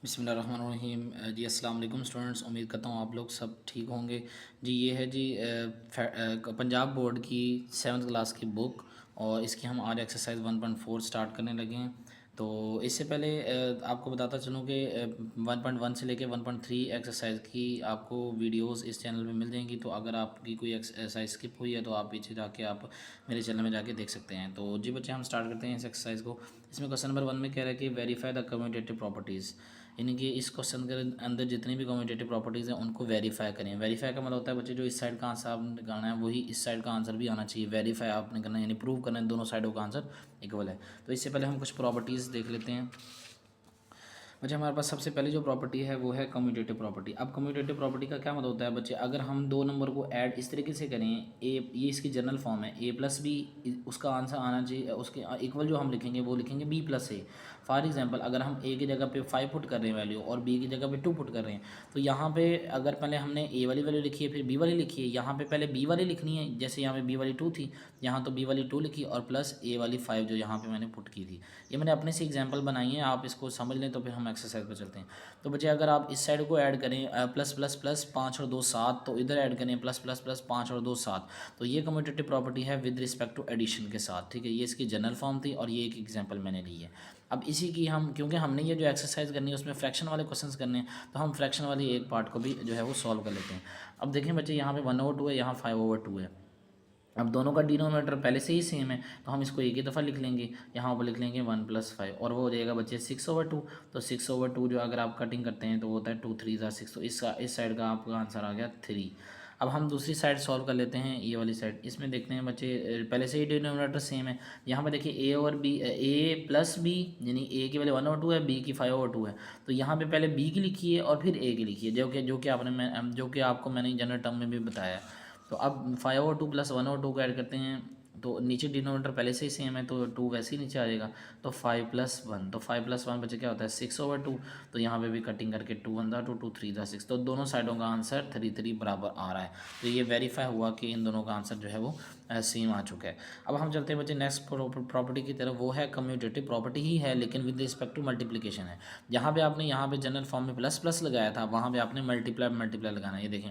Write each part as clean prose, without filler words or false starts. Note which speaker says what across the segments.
Speaker 1: बिस्मिल्लाहिर्रहमानिर्रहीम। जी अस्सलाम वालेकुम स्टूडेंट्स, उम्मीद करता हूँ आप लोग सब ठीक होंगे। जी ये है जी पंजाब बोर्ड की 7th क्लास की बुक और इसकी हम आज एक्सरसाइज 1.4 स्टार्ट करने लगे हैं। तो इससे पहले आपको बताता चलूँ कि 1.1 से लेके 1.3 एक्सरसाइज की आपको वीडियोस इस चैनल पे मिल जाएंगी। तो अगर आपकी कोई एक्सरसाइज स्किप हुई है तो आप पीछे जाके आप मेरे चैनल में जाके देख सकते हैं। तो जी बच्चे, हम स्टार्ट करते हैं इस एक्सरसाइज को। इसमें क्वेश्चन नंबर 1 में कह रहा है कि वेरीफाई द कम्यूटेटिव प्रॉपर्टीज़, यानी कि इस क्वेश्चन के अंदर जितनी भी कम्यूटेटिव प्रॉपर्टीज़ हैं उनको वेरीफाई करें। वेरीफाई का मतलब होता है बच्चे, जो इस साइड का आंसर आपने निकालना है वही इस साइड का आंसर भी आना चाहिए। वेरीफाई आपने करना है, यानी प्रूव करना है दोनों साइडों का आंसर इक्वल है। तो इससे पहले हम कुछ प्रॉपर्टीज़ देख लेते हैं। बच्चे, हमारे पास सबसे पहली जो प्रॉपर्टी है वो है कम्यूटेटिव प्रॉपर्टी। अब कम्यूटेटिव प्रॉपर्टी का क्या मतलब होता है बच्चे, अगर हम दो नंबर को ऐड इस तरीके से करें, ए ये इसकी जनरल फॉर्म है, ए प्लस बी, उसका आंसर आना चाहिए उसके इक्वल जो हम लिखेंगे वो लिखेंगे B plus A. For example, अगर हम ए की जगह पे 5 पुट कर रहे हैं वैल्यू और बी की जगह पे 2 पुट कर रहे हैं, तो यहाँ पे अगर पहले हमने ए वाली वैल्यू लिखी है फिर बी वाली लिखी है, यहाँ पे पहले बी वाली लिखनी है, जैसे यहाँ पे बी वाली 2 थी, यहाँ तो बी वाली 2 लिखी और प्लस ए वाली 5 जो यहाँ पे मैंने पुट की थी। ये मैंने अपने से एग्जांपल बनाई है, आप इसको समझ लें तो फिर हम एक्सरसाइज पर चलते हैं। तो बच्चे, अगर आप इस साइड को ऐड करें प्लस प्लस प्लस 5 और 2 7, तो इधर ऐड करें प्लस प्लस प्लस 5 और 2 7, तो ये कम्यूटेटिव प्रॉपर्टी है विद रिस्पेक्ट टू एडिशन के साथ। ठीक है, ये इसकी जनरल फॉर्म थी और ये एक एग्जांपल मैंने ली है। अब इसी की हम, क्योंकि हमने ये जो एक्सरसाइज करनी है उसमें फ्रैक्शन वाले क्वेश्चंस करने हैं, तो हम फ्रैक्शन वाली एक पार्ट को भी जो है वो सॉल्व कर लेते हैं। अब देखें बच्चे, यहाँ पे 1/2 है, यहाँ 5/2 है। अब दोनों का डिनोमिनेटर पहले से ही सेम है, तो हम इसको एक ही दफ़ा लिख लेंगे, यहाँ पर लिख लेंगे 1+5 और वो हो जाएगा बच्चे 6/2। तो 6/2 जो अगर आप कटिंग करते हैं तो वो होता है 2 3 6, तो इस साइड का आपका आंसर आ गया 3। अब हम दूसरी साइड सॉल्व कर लेते हैं, ये वाली साइड। इसमें देखते हैं बच्चे, पहले से ही डिनोमिनेटर सेम है। यहाँ पर देखिए ए और बी, ए प्लस बी, यानी ए की वैल्यू 1/2 है, बी की 5/2 है। तो यहाँ पे पहले बी की लिखी है और फिर ए की लिखी है, जो कि आपको मैंने जनरल टर्म में भी बताया है। तो अब 5/2 प्लस 1/2 को ऐड करते हैं, तो नीचे डिनोमिनेटर पहले से ही सेम है तो 2 वैसे ही नीचे आ जाएगा। तो 5+1, तो 5+1 बचे क्या होता है 6/2। तो यहाँ पे भी कटिंग करके 2 1 2 2 3 6, तो दोनों साइडों का आंसर 3 3 बराबर आ रहा है। तो ये वेरीफाई हुआ कि इन दोनों का आंसर जो है वो सेम आ चुका है। अब हम चलते हैं बच्चे नेक्स्ट प्रॉपर्टी की तरफ, वो है कम्यूटेटिव प्रॉपर्टी ही है लेकिन विद रिस्पेक्ट टू मल्टीप्लिकेशन है। जहाँ पे आपने यहाँ पे जनरल फॉर्म में प्लस प्लस लगाया था, वहाँ पे आपने मल्टीप्लाई मल्टीप्लाई लगाना है। ये देखें,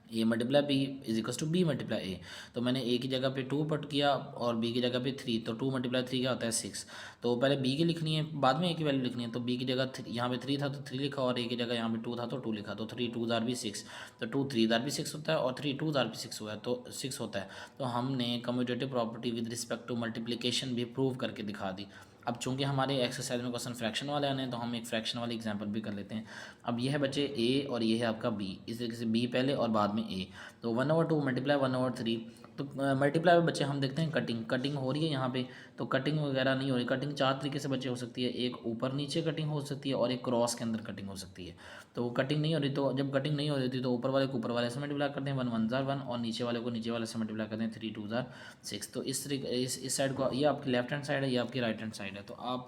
Speaker 1: A multiply B is equals to B multiply A. तो मैंने ए की जगह पे 2 पुट किया और बी की जगह पे 3, तो 2 × 3 क्या होता है 6। तो पहले बी की लिखनी है, बाद में ए की वैल्यू लिखनी है। तो बी की जगह यहाँ पे 3 था तो 3 लिखा, और ए की जगह यहाँ पे 2 था तो 2 लिखा। तो 3 2 ज़ार भी 6, तो 2 3 ज़ार भी 6 होता है और 3 2 ज़ार भी 6 हुआ है तो 6 होता है। तो हमने commutative property with respect to multiplication भी प्रूव करके दिखा दी। अब चूंकि हमारे एक्सरसाइज में क्वेश्चन फ्रैक्शन वाले आने हैं, तो हम एक फ्रैक्शन वाली एग्जांपल भी कर लेते हैं। अब ये है बच्चे ए और ये है आपका बी, इस तरीके से बी पहले और बाद में ए। तो 1/2 मल्टीप्लाई 1/3। तो मल्टीप्लाई में बच्चे हम देखते हैं कटिंग कटिंग हो रही है यहाँ पे, तो कटिंग वगैरह नहीं हो रही। कटिंग 4 तरीके से बच्चे हो सकती है, एक ऊपर नीचे कटिंग हो सकती है और एक क्रॉस के अंदर कटिंग हो सकती है। तो कटिंग नहीं हो रही, तो जब कटिंग नहीं हो रही थी तो ऊपर वाले को ऊपर वाले से मल्टीप्लाई करते हैं 1 1 ज़ार 1, और नीचे वाले को नीचे वाले से मल्टीप्लाई करते हैं 3 2 ज़ार 6। तो इस तरीके इस साइड को, ये आपकी लेफ्ट हैंड साइड है, ये आपकी राइट हैंड साइड है। तो आप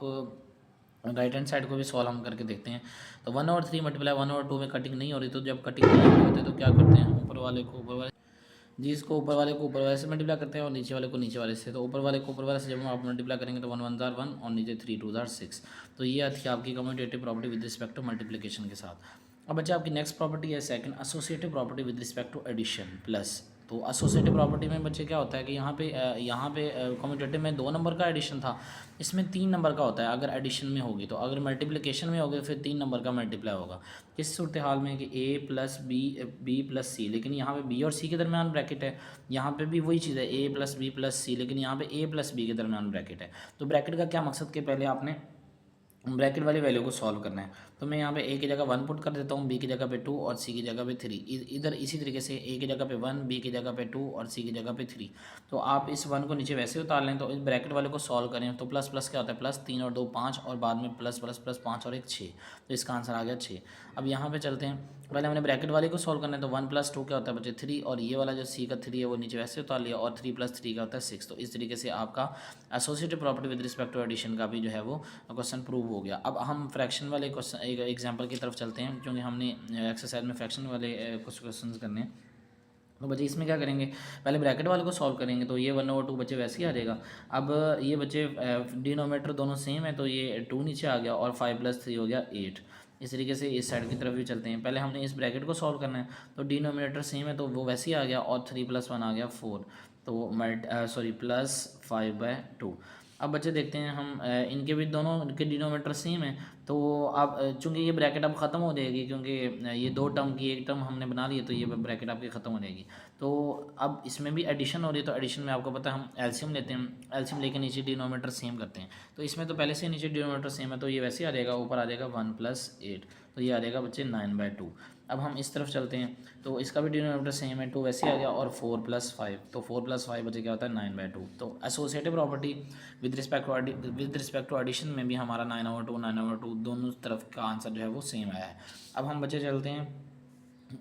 Speaker 1: राइट हैंड साइड को भी सॉल्व हम करके देखते हैं। तो 1/3 मल्टीप्लाई 1/2 में कटिंग नहीं हो रही, तो जब कटिंग नहीं हो रही होती तो क्या करते हैं, ऊपर वाले को ऊपर वाले जी, इसको ऊपर वाले को ऊपर वाले से मल्टीप्लाई करते हैं और नीचे वाले को नीचे वाले से। तो ऊपर वाले को ऊपर वाले से जब हम आप मल्टीप्लाई करेंगे तो 1 1 ज़ार 1 और नीचे 3 2 ज़ार 6। तो ये थी आपकी commutative property with respect to multiplication के साथ। अब बच्चा, आपकी नेक्स्ट प्रॉपर्टी है second, associative property with respect to addition plus. तो एसोसिएटिव प्रॉपर्टी में बच्चे क्या होता है कि यहाँ पे कम्यूटेटिव में 2 नंबर का एडिशन था, इसमें 3 नंबर का होता है अगर एडिशन में होगी। तो अगर मल्टीप्लिकेशन में होगी फिर 3 नंबर का मल्टीप्लाई होगा। किस सूरत हाल में कि ए प्लस बी, बी प्लस सी, लेकिन यहाँ पे बी और सी के दरमियान ब्रैकेट है। यहाँ पे भी वही चीज़ है, ए प्लस बी प्लस सी, लेकिन यहाँ पे ए प्लस बी के दरमियान ब्रैकेट है। तो ब्रैकेट का क्या मकसद कि पहले आपने ब्रैकेट वाली वैल्यू को सॉल्व करना है। तो मैं यहाँ पे ए की जगह 1 पुट कर देता हूँ, बी की जगह पे 2 और सी की जगह पे 3। इधर इसी तरीके से ए की जगह पे 1, बी की जगह पे 2 और सी की जगह पे 3। तो आप इस 1 को नीचे वैसे उतार लें, तो इस ब्रैकेट वाले को सॉल्व करें तो प्लस प्लस क्या होता है, प्लस 3 और 2 5 और बाद में प्लस प्लस प्लस 5 और 1 6। तो इसका आंसर आ गया 6। अब यहाँ पे चलते हैं, पहले हमने ब्रैकेट वाले को सॉल्व करना है। तो 1 + 2 क्या होता है बच्चे 3, और ये वाला जो सी का 3 है वो नीचे वैसे उतार लिया, और 3 + 3 क्या होता है 6। तो इस तरीके से आपका associative property with respect to addition का भी जो है वो क्वेश्चन प्रूव हो गया। अब हम फ्रैक्शन वाले क्वेश्चन एक एग्जांपल की तरफ चलते हैं, क्योंकि हमने एक्सरसाइज में फ्रैक्शन वाले कुछ क्वेश्चंस करने हैं। तो बच्चे इसमें क्या करेंगे, पहले ब्रैकेट वाले को सॉल्व करेंगे, तो ये 1/2 बच्चे वैसे ही आ जाएगा। अब ये बच्चे डिनोमीटर दोनों सेम है, तो ये 2 नीचे आ गया और 5 + 3 हो गया 8। इस तरीके से इस साइड की तरफ भी चलते हैं। पहले हमने इस ब्रैकेट को सॉल्व करना है, तो डिनोमीटर सेम है तो वो वैसे ही आ गया और 3 + 1 आ गया 4, तो +5/2। अब बच्चे देखते हैं हम इनके भी दोनों के डिनोमीटर सेम है, तो अब चूँकि ये ब्रैकेट अब ख़त्म हो जाएगी, क्योंकि ये 2 टर्म की एक टर्म हमने बना ली है, तो ये ब्रैकेट आपकी ख़त्म हो जाएगी। तो अब इसमें भी एडिशन हो रही है, तो एडिशन में आपको पता है हम एलसीएम लेते हैं, एलसीएम लेके नीचे डिनोमीटर सेम करते हैं। तो इसमें तो पहले से नीचे डिनोमीटर सेम है, तो ये वैसे ही आ जाएगा, ऊपर आ जाएगा 1 + 8, तो ये आ जाएगा बच्चे 9/2। अब हम इस तरफ चलते हैं, तो इसका भी डिनोमीटर सेम है, 2 वैसे ही आ गया और 4 + 5, तो 4 + 5 बच्चे क्या होता है 9/2। तो associative property with respect to addition में भी हमारा 9/2 दोनों तरफ का आंसर जो है वो सेम आया है। अब हम बच्चे चलते हैं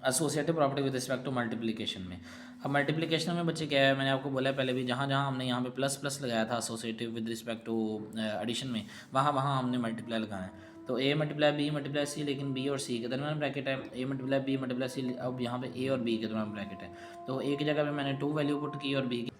Speaker 1: associative property with respect to multiplication में। अब मल्टीप्लिकेशन में बच्चे क्या है, मैंने आपको बोला पहले भी, जहाँ जहाँ हमने यहाँ पे प्लस प्लस लगाया था associative with respect to addition में, वहाँ वहाँ हमने मल्टीप्लाई लगाना है। तो a × b × c, लेकिन b और c के दरमियान ब्रैकेट है, a × b × c, अब यहाँ पे a और b के दरमियान ब्रैकेट है। तो a की जगह पे मैंने 2 वैल्यू पुट की और b की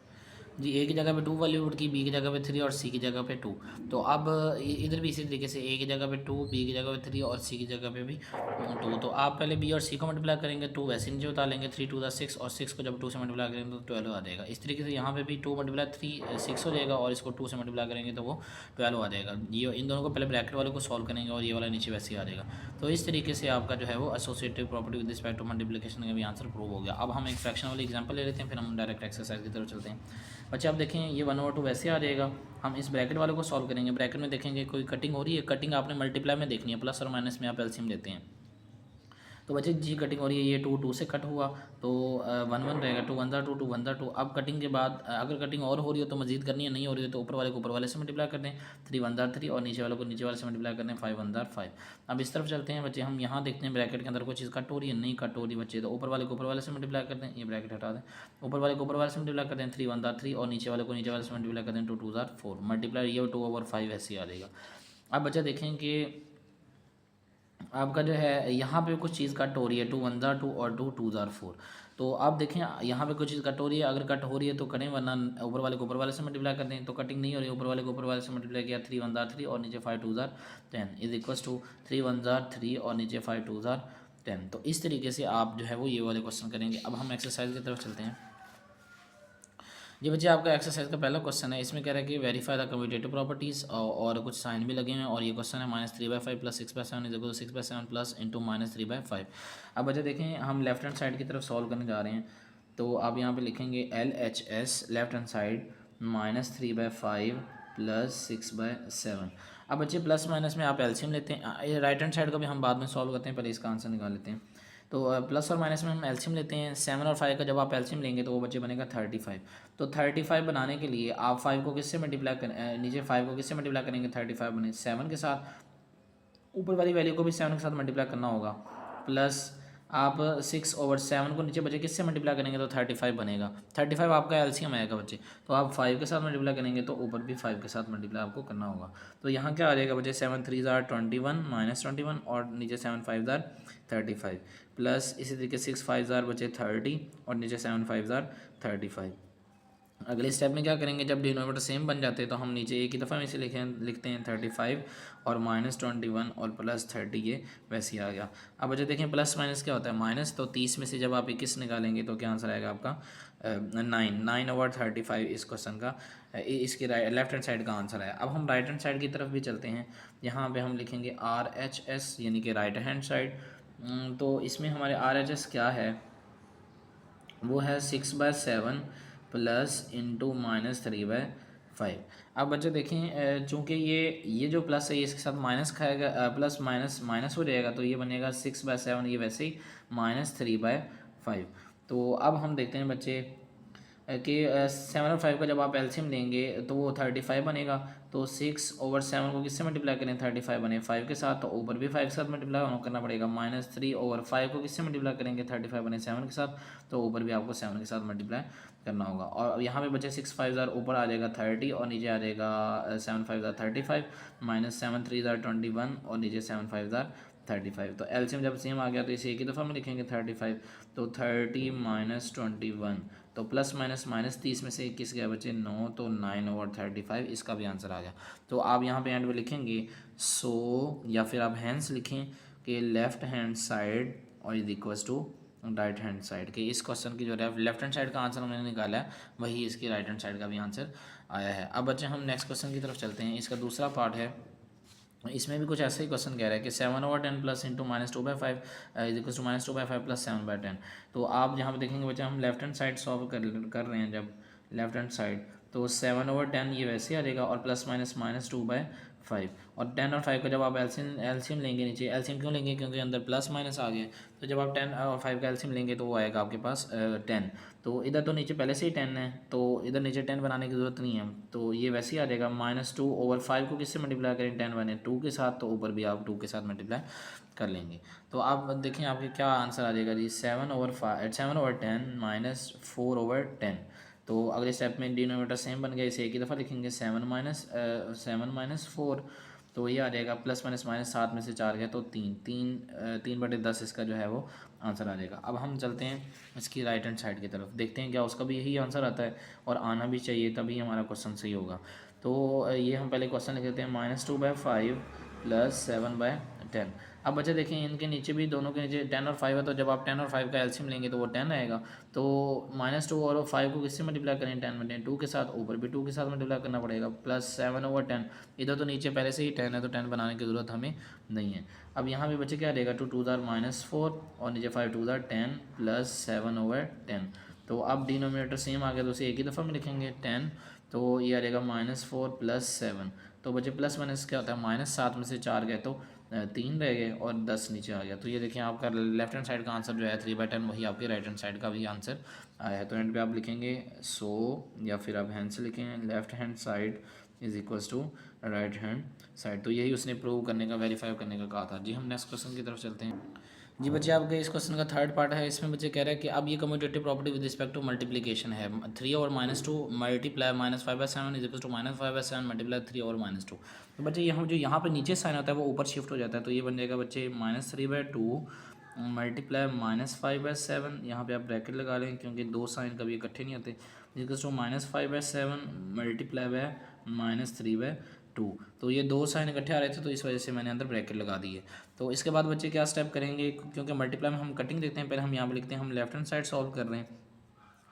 Speaker 1: जी ए की जगह पे 2 वैल्यू पुट की, बी की जगह पे 3 और सी की जगह पे 2। तो अब इधर भी इसी तरीके से ए की जगह पे 2, बी की जगह पे 3 और सी की जगह पे भी 2। तो आप पहले बी और सी को मल्टीप्लाई करेंगे, 2 वैसे नीचे उतार लेंगे, 3 × 2 = 6, और 6 को जब 2 से मल्टीप्लाई करेंगे तो 12 आ जाएगा। इस तरीके से यहाँ पे भी 2 × 3 6 हो जाएगा, और इसको 2 से मल्टीप्लाई करेंगे तो वो 12 आ जाएगा। ये इन दोनों को पहले ब्रैकेट वाले को सॉल्व करेंगे और ये वाला नीचे वैसे ही आ जाएगा। तो इस तरीके से आपका जो है वो associative property with respect to multiplication का भी आंसर प्रूव हो गया। अब हम एक फ्रैक्शन वाली एग्जांपल ले लेते हैं, फिर हम डायरेक्ट एक्सरसाइज की तरफ चलते हैं। बच्चे आप देखें ये 1/2 वैसे आ जाएगा, हम इस ब्रैकेट वाले को सॉल्व करेंगे। ब्रैकेट में देखेंगे कोई कटिंग हो रही है, कटिंग आपने मल्टीप्लाई में देखनी है, प्लस और माइनस में आप एलसीएम लेते हैं। तो बच्चे जी कटिंग हो रही है, ये 2 2 से कट हुआ, तो 1 1 रहेगा, 2 1 2 2 1 2। अब कटिंग के बाद अगर कटिंग और हो रही हो तो मजीद करनी है, नहीं हो रही है तो ऊपर वाले को ऊपर वाले से मल्टीप्लाई कर दें, 3 1 3, और नीचे वाले को नीचे वाले से मल्टीप्लाई कर दें, 5 1 5। अब इस तरफ चलते हैं बच्चे, हम यहाँ देखते हैं ब्रैकेट के अंदर कोई चीज़ कट हो रही है, नहीं कट हो रही बच्चे, तो ऊपर वाले को ऊपर वाले से मल्टीप्लाई कर दें, ये ब्रैकेट हटा दें, ऊपर वाले को ऊपर वाले से मल्टीप्लाई कर दें, 3 1 3, और नीचे वाले को नीचे वाले से मल्टीप्लाई कर दें, 2 2 4, मल्टीप्लाई ये 2/5 ऐसे ही आ जाएगा। अब बच्चा देखें कि आपका जो है यहाँ पे कुछ चीज़ कट हो रही है, 2 1 2 और 2 2 4। तो आप देखें यहाँ पे कुछ चीज़ कट हो रही है, अगर कट हो रही है तो करें, वरना ऊपर वाले को ऊपर वाले से मल्टीप्लाई कर दें। तो कटिंग नहीं हो रही है, ऊपर वाले को ऊपर वाले से मल्टीप्लाई किया, 3 1 3 और नीचे 5 2 10 इज इक्वल्स टू 3 1 3 और नीचे 5 2 10। तो इस तरीके से आप जो है वो ये वाले क्वेश्चन करेंगे। अब हम एक्सरसाइज की तरफ चलते हैं। जी बच्चे आपका एक्सरसाइज का पहला क्वेश्चन है, इसमें कह रहा है कि वेरीफाई द कम्यूटेटिव प्रॉपर्टीज़, और कुछ साइन भी लगे हुए हैं, और ये क्वेश्चन है -3/5 + 6/7 = 6/7 प्लस इंटू -3/5। अब बच्चे देखें हम लेफ्ट हैंड साइड की तरफ सॉल्व करने जा रहे हैं, तो आप यहाँ पे लिखेंगे LHS लेफ्ट हैंड साइड -3/5 + 6/7। अब बच्चे प्लस माइनस में आप एलसीएम लेते हैं, राइट हैंड साइड को भी हम बाद में सॉल्व करते हैं, पहले इसका आंसर निकाल लेते हैं। तो प्लस और माइनस में हम एलसीएम लेते हैं, 7 और 5 का जब आप एलसीएम लेंगे तो वो बच्चे बनेगा 35। तो 35 बनाने के लिए आप 5 को किससे मल्टीप्लाई करें, नीचे 5 को किससे मल्टीप्लाई करेंगे, 35 बने 7 के साथ, ऊपर वाली वैल्यू को भी 7 के साथ मल्टीप्लाई करना होगा, प्लस आप 6/7 को नीचे बचे किससे मल्टीप्लाई करेंगे तो 35 बनेगा। 35 आपका एलसीएम आएगा बच्चे, तो आप 5 के साथ मल्टीप्लाई करेंगे तो ऊपर भी 5 के साथ मल्टीप्लाई आपको करना होगा। तो यहाँ क्या आ जाएगा बच्चे, 7 3 21 -21, और नीचे 7 5 35, प्लस इसी तरीके 6 5 बचे 30, और नीचे 7 5 35। अगले स्टेप में क्या करेंगे, जब डिनोमिनेटर सेम बन जाते हैं तो हम नीचे एक ही दफ़ा में से लिखते हैं 35 और -21 और +30, ये वैसे ही आ गया। अब बच्चे देखें प्लस माइनस क्या होता है, माइनस, तो 30 में से जब आप 21 निकालेंगे तो क्या आंसर आएगा आपका 9/35 इस क्वेश्चन का, इसके लेफ्ट हैंड साइड का आंसर है। अब हम राइट हैंड साइड की तरफ भी चलते हैं, यहाँ पे हम लिखेंगे RHS यानी कि राइट हैंड साइड। तो इसमें हमारे RHS क्या है, वो है 6/7 प्लस इंटू -3/5। अब बच्चे देखें चूँकि ये जो प्लस है ये इसके साथ माइनस खाएगा, प्लस माइनस माइनस हो जाएगा, तो ये बनेगा 6/7, ये वैसे ही -3/5। तो अब हम देखते हैं बच्चे कि 7 और 5 का जब आप एलसीएम लेंगे तो वो 35 बनेगा, तो 6/7 को किससे मल्टीप्लाई करें, 35 बने 5 के साथ, तो ऊपर भी 5 के साथ मल्टीप्लाई करना पड़ेगा। -3/5 को किससे मल्टीप्लाई करेंगे, 35 बने 7 के साथ, तो ऊपर भी आपको 7 के साथ मल्टीप्लाई करना होगा। और यहाँ पे बचे 6 5 ऊपर आ जाएगा 30 और नीचे आ जाएगा 7 5 35 -7 3 21 और नीचे 7 5 35। तो एलसीएम जब सेम आ गया तो इसे एक ही दफ़ा में लिखेंगे 35, तो 30 - 21, तो प्लस माइनस -30 में से 21 गया बच्चे 9, तो 9/35 इसका भी आंसर आ गया। तो आप यहाँ पे एंड में लिखेंगे सो या फिर आप हैंस लिखें कि लेफ़्ट हैंड साइड और is equals to right hand side के। इस क्वेश्चन की जो लेफ्ट हैंड साइड का आंसर हमने निकाला है वही इसकी राइट हैंड साइड का भी आंसर आया है। अब बच्चे हम नेक्स्ट क्वेश्चन की तरफ चलते हैं। इसका दूसरा पार्ट है, इसमें भी कुछ ऐसा ही क्वेश्चन कह रहा है कि 7/10 plus into -2/5 is equal to -2/5 plus 7/10। तो आप यहाँ पे देखेंगे बच्चे हम लेफ्ट हैंड साइड सॉल्व कर रहे हैं जब लेफ्ट हैंड साइड, तो 7/10 ये वैसे आ जाएगा और प्लस माइनस -2/5 और 10 और 5 का जब आप एलसीएम लेंगे, नीचे एलसीएम क्यों लेंगे क्योंकि अंदर प्लस माइनस आ गए, तो जब आप 10 और 5 का एलसीएम लेंगे तो वो आएगा आपके पास 10। तो इधर तो नीचे पहले से ही 10 है तो इधर नीचे 10 बनाने की ज़रूरत नहीं है, तो ये वैसे ही आ जाएगा। -2/5 को किससे मल्टीप्लाई करें, 10 बने 2 के साथ, तो ऊपर भी आप 2 के साथ मल्टीप्लाई कर लेंगे। तो आप देखें आपके क्या आंसर आ जाएगा जी, 7/10 -4/10। तो अगले स्टेप में डिनोमिनेटर सेम बन गया, इसे एक ही दफ़ा लिखेंगे 7 - 4, तो ये आ जाएगा प्लस माइनस माइनस 7 में से 4 गया तो 3/10 इसका जो है वो आंसर आ जाएगा। अब हम चलते हैं इसकी राइट हैंड साइड की तरफ, देखते हैं क्या उसका भी यही आंसर आता है और आना भी चाहिए तभी हमारा क्वेश्चन सही होगा। तो ये हम पहले क्वेश्चन लिख देते हैं -2/5 प्लस 7/10। अब बच्चे देखें इनके नीचे भी दोनों के नीचे 10 और 5 है, तो जब आप 10 और 5 का एलसीएम लेंगे तो वो 10 आएगा। तो -2 और 5 को किससे मल्टीप्लाई करें, 10 में 2 के साथ, ऊपर भी 2 के साथ मल्टीप्लाई करना पड़ेगा, प्लस 7/10। इधर तो नीचे पहले से ही 10 है तो 10 बनाने की ज़रूरत हमें नहीं है। अब यहाँ भी बच्चे क्या रहेगा, 2 2 -4 और नीचे 5 2 10 प्लस 7/10। तो अब डिनोमिनेटर सेम आ गया तो उसे एक ही दफ़ा में लिखेंगे 10, तो ये आ जाएगा -4 प्लस 7। तो बच्चे प्लस माइनस क्या होता है, -7 में से 4 गए तो 3 रह गए और 10 नीचे आ गया। तो ये देखिए आपका लेफ्ट हैंड साइड का आंसर जो है 3/10 वही आपके राइट हैंड साइड का भी आंसर आया है। तो एंड पे आप लिखेंगे सो या फिर आप हैंड से लिखें left hand side is equals to right hand side. तो यही उसने प्रूव करने का, वेरीफाई करने का कहा था जी। हम नेक्स्ट क्वेश्चन की तरफ चलते हैं जी। बच्चे आपके इस क्वेश्चन का थर्ड पार्ट है, इसमें बच्चे कह रहे हैं कि अब ये commutative property with respect to multiplication है, 3 और -2 multiply -5/7 is equal to -5/7 multiply 3 और -2। तो बच्चे यहाँ जो यहाँ पे नीचे साइन होता है वो ऊपर शिफ्ट हो जाता है, तो ये बन जाएगा बच्चे -3/2 मल्टीप्लाई -5/7, यहाँ पे आप ब्रैकेट लगा लें क्योंकि दो साइन कभी इकट्ठे नहीं होते, इक्वल टू -5/7 मल्टीप्लाई बाय -3/2। तो ये दो साइन इकट्ठे आ रहे थे तो इस वजह से मैंने अंदर ब्रैकेट लगा दिए। तो इसके बाद बच्चे क्या स्टेप करेंगे, क्योंकि मल्टीप्लाई में हम कटिंग देखते हैं, पहले हम यहाँ पे लिखते हैं हम लेफ्ट हैंड साइड सॉल्व कर रहे हैं।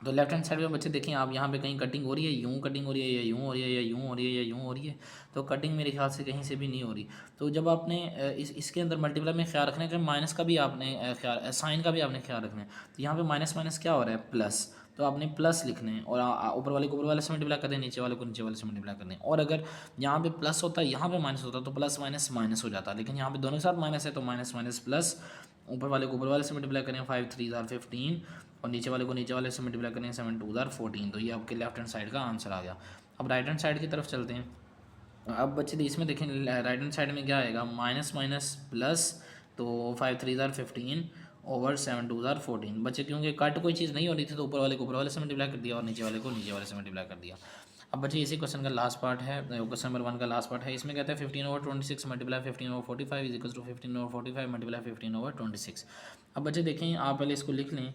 Speaker 1: तो लेफ्ट हैंड साइड में बच्चे देखें आप यहाँ पे कहीं कटिंग हो रही है, यूँ कटिंग हो रही है या यूँ हो रही है या यूँ हो रही है या यूँ हो रही है, तो कटिंग मेरे ख्याल से कहीं से भी नहीं हो रही। तो जब आपने इसके अंदर मल्टीप्लाई में ख्याल रखने का, माइनस का भी आपने ख्याल, साइन का भी आपने ख्याल रखना है। तो यहाँ पे माइनस माइनस क्या हो रहा है, प्लस, तो आपने प्लस लिखना है और ऊपर वाले को ऊपर वाले से मल्टीप्लाई कर दें, नीचे वाले को नीचे वाले से मल्टीप्लाई कर दें। और अगर यहाँ पे प्लस होता है यहाँ पे माइनस होता तो प्लस माइनस माइनस हो जाता, लेकिन यहाँ पे दोनों के साथ माइनस है तो माइनस माइनस प्लस, ऊपर वाले को ऊपर वाले से मल्टीप्लाई करें 5 3 15 और नीचे वाले को नीचे वाले से मल्टीप्लाई करें 7 2 14। तो ये आपके लेफ्ट हैंड साइड का आंसर आ गया। अब राइट हैंड साइड की तरफ चलते हैं। अब बच्चे इसमें देखें राइट हैंड साइड में क्या आएगा, माइनस माइनस प्लस, तो 5 3 15 ओवर 7 2 14। बच्चे क्योंकि कट कोई चीज़ नहीं हो रही थी तो ऊपर वाले को ऊपर वाले से मल्टीप्लाई कर दिया और नीचे वाले को नीचे वाले से मल्टीप्लाई कर दिया। अब बच्चे इसी क्वेश्चन का लास्ट पार्ट है, क्वेश्चन नंबर 1 का लास्ट पार्ट है। इसमें कहता है 15/26 multiply 15/45 is equal to 15/45 multiply 15/26। अब बच्चे देखें आप पहले इसको लिख लें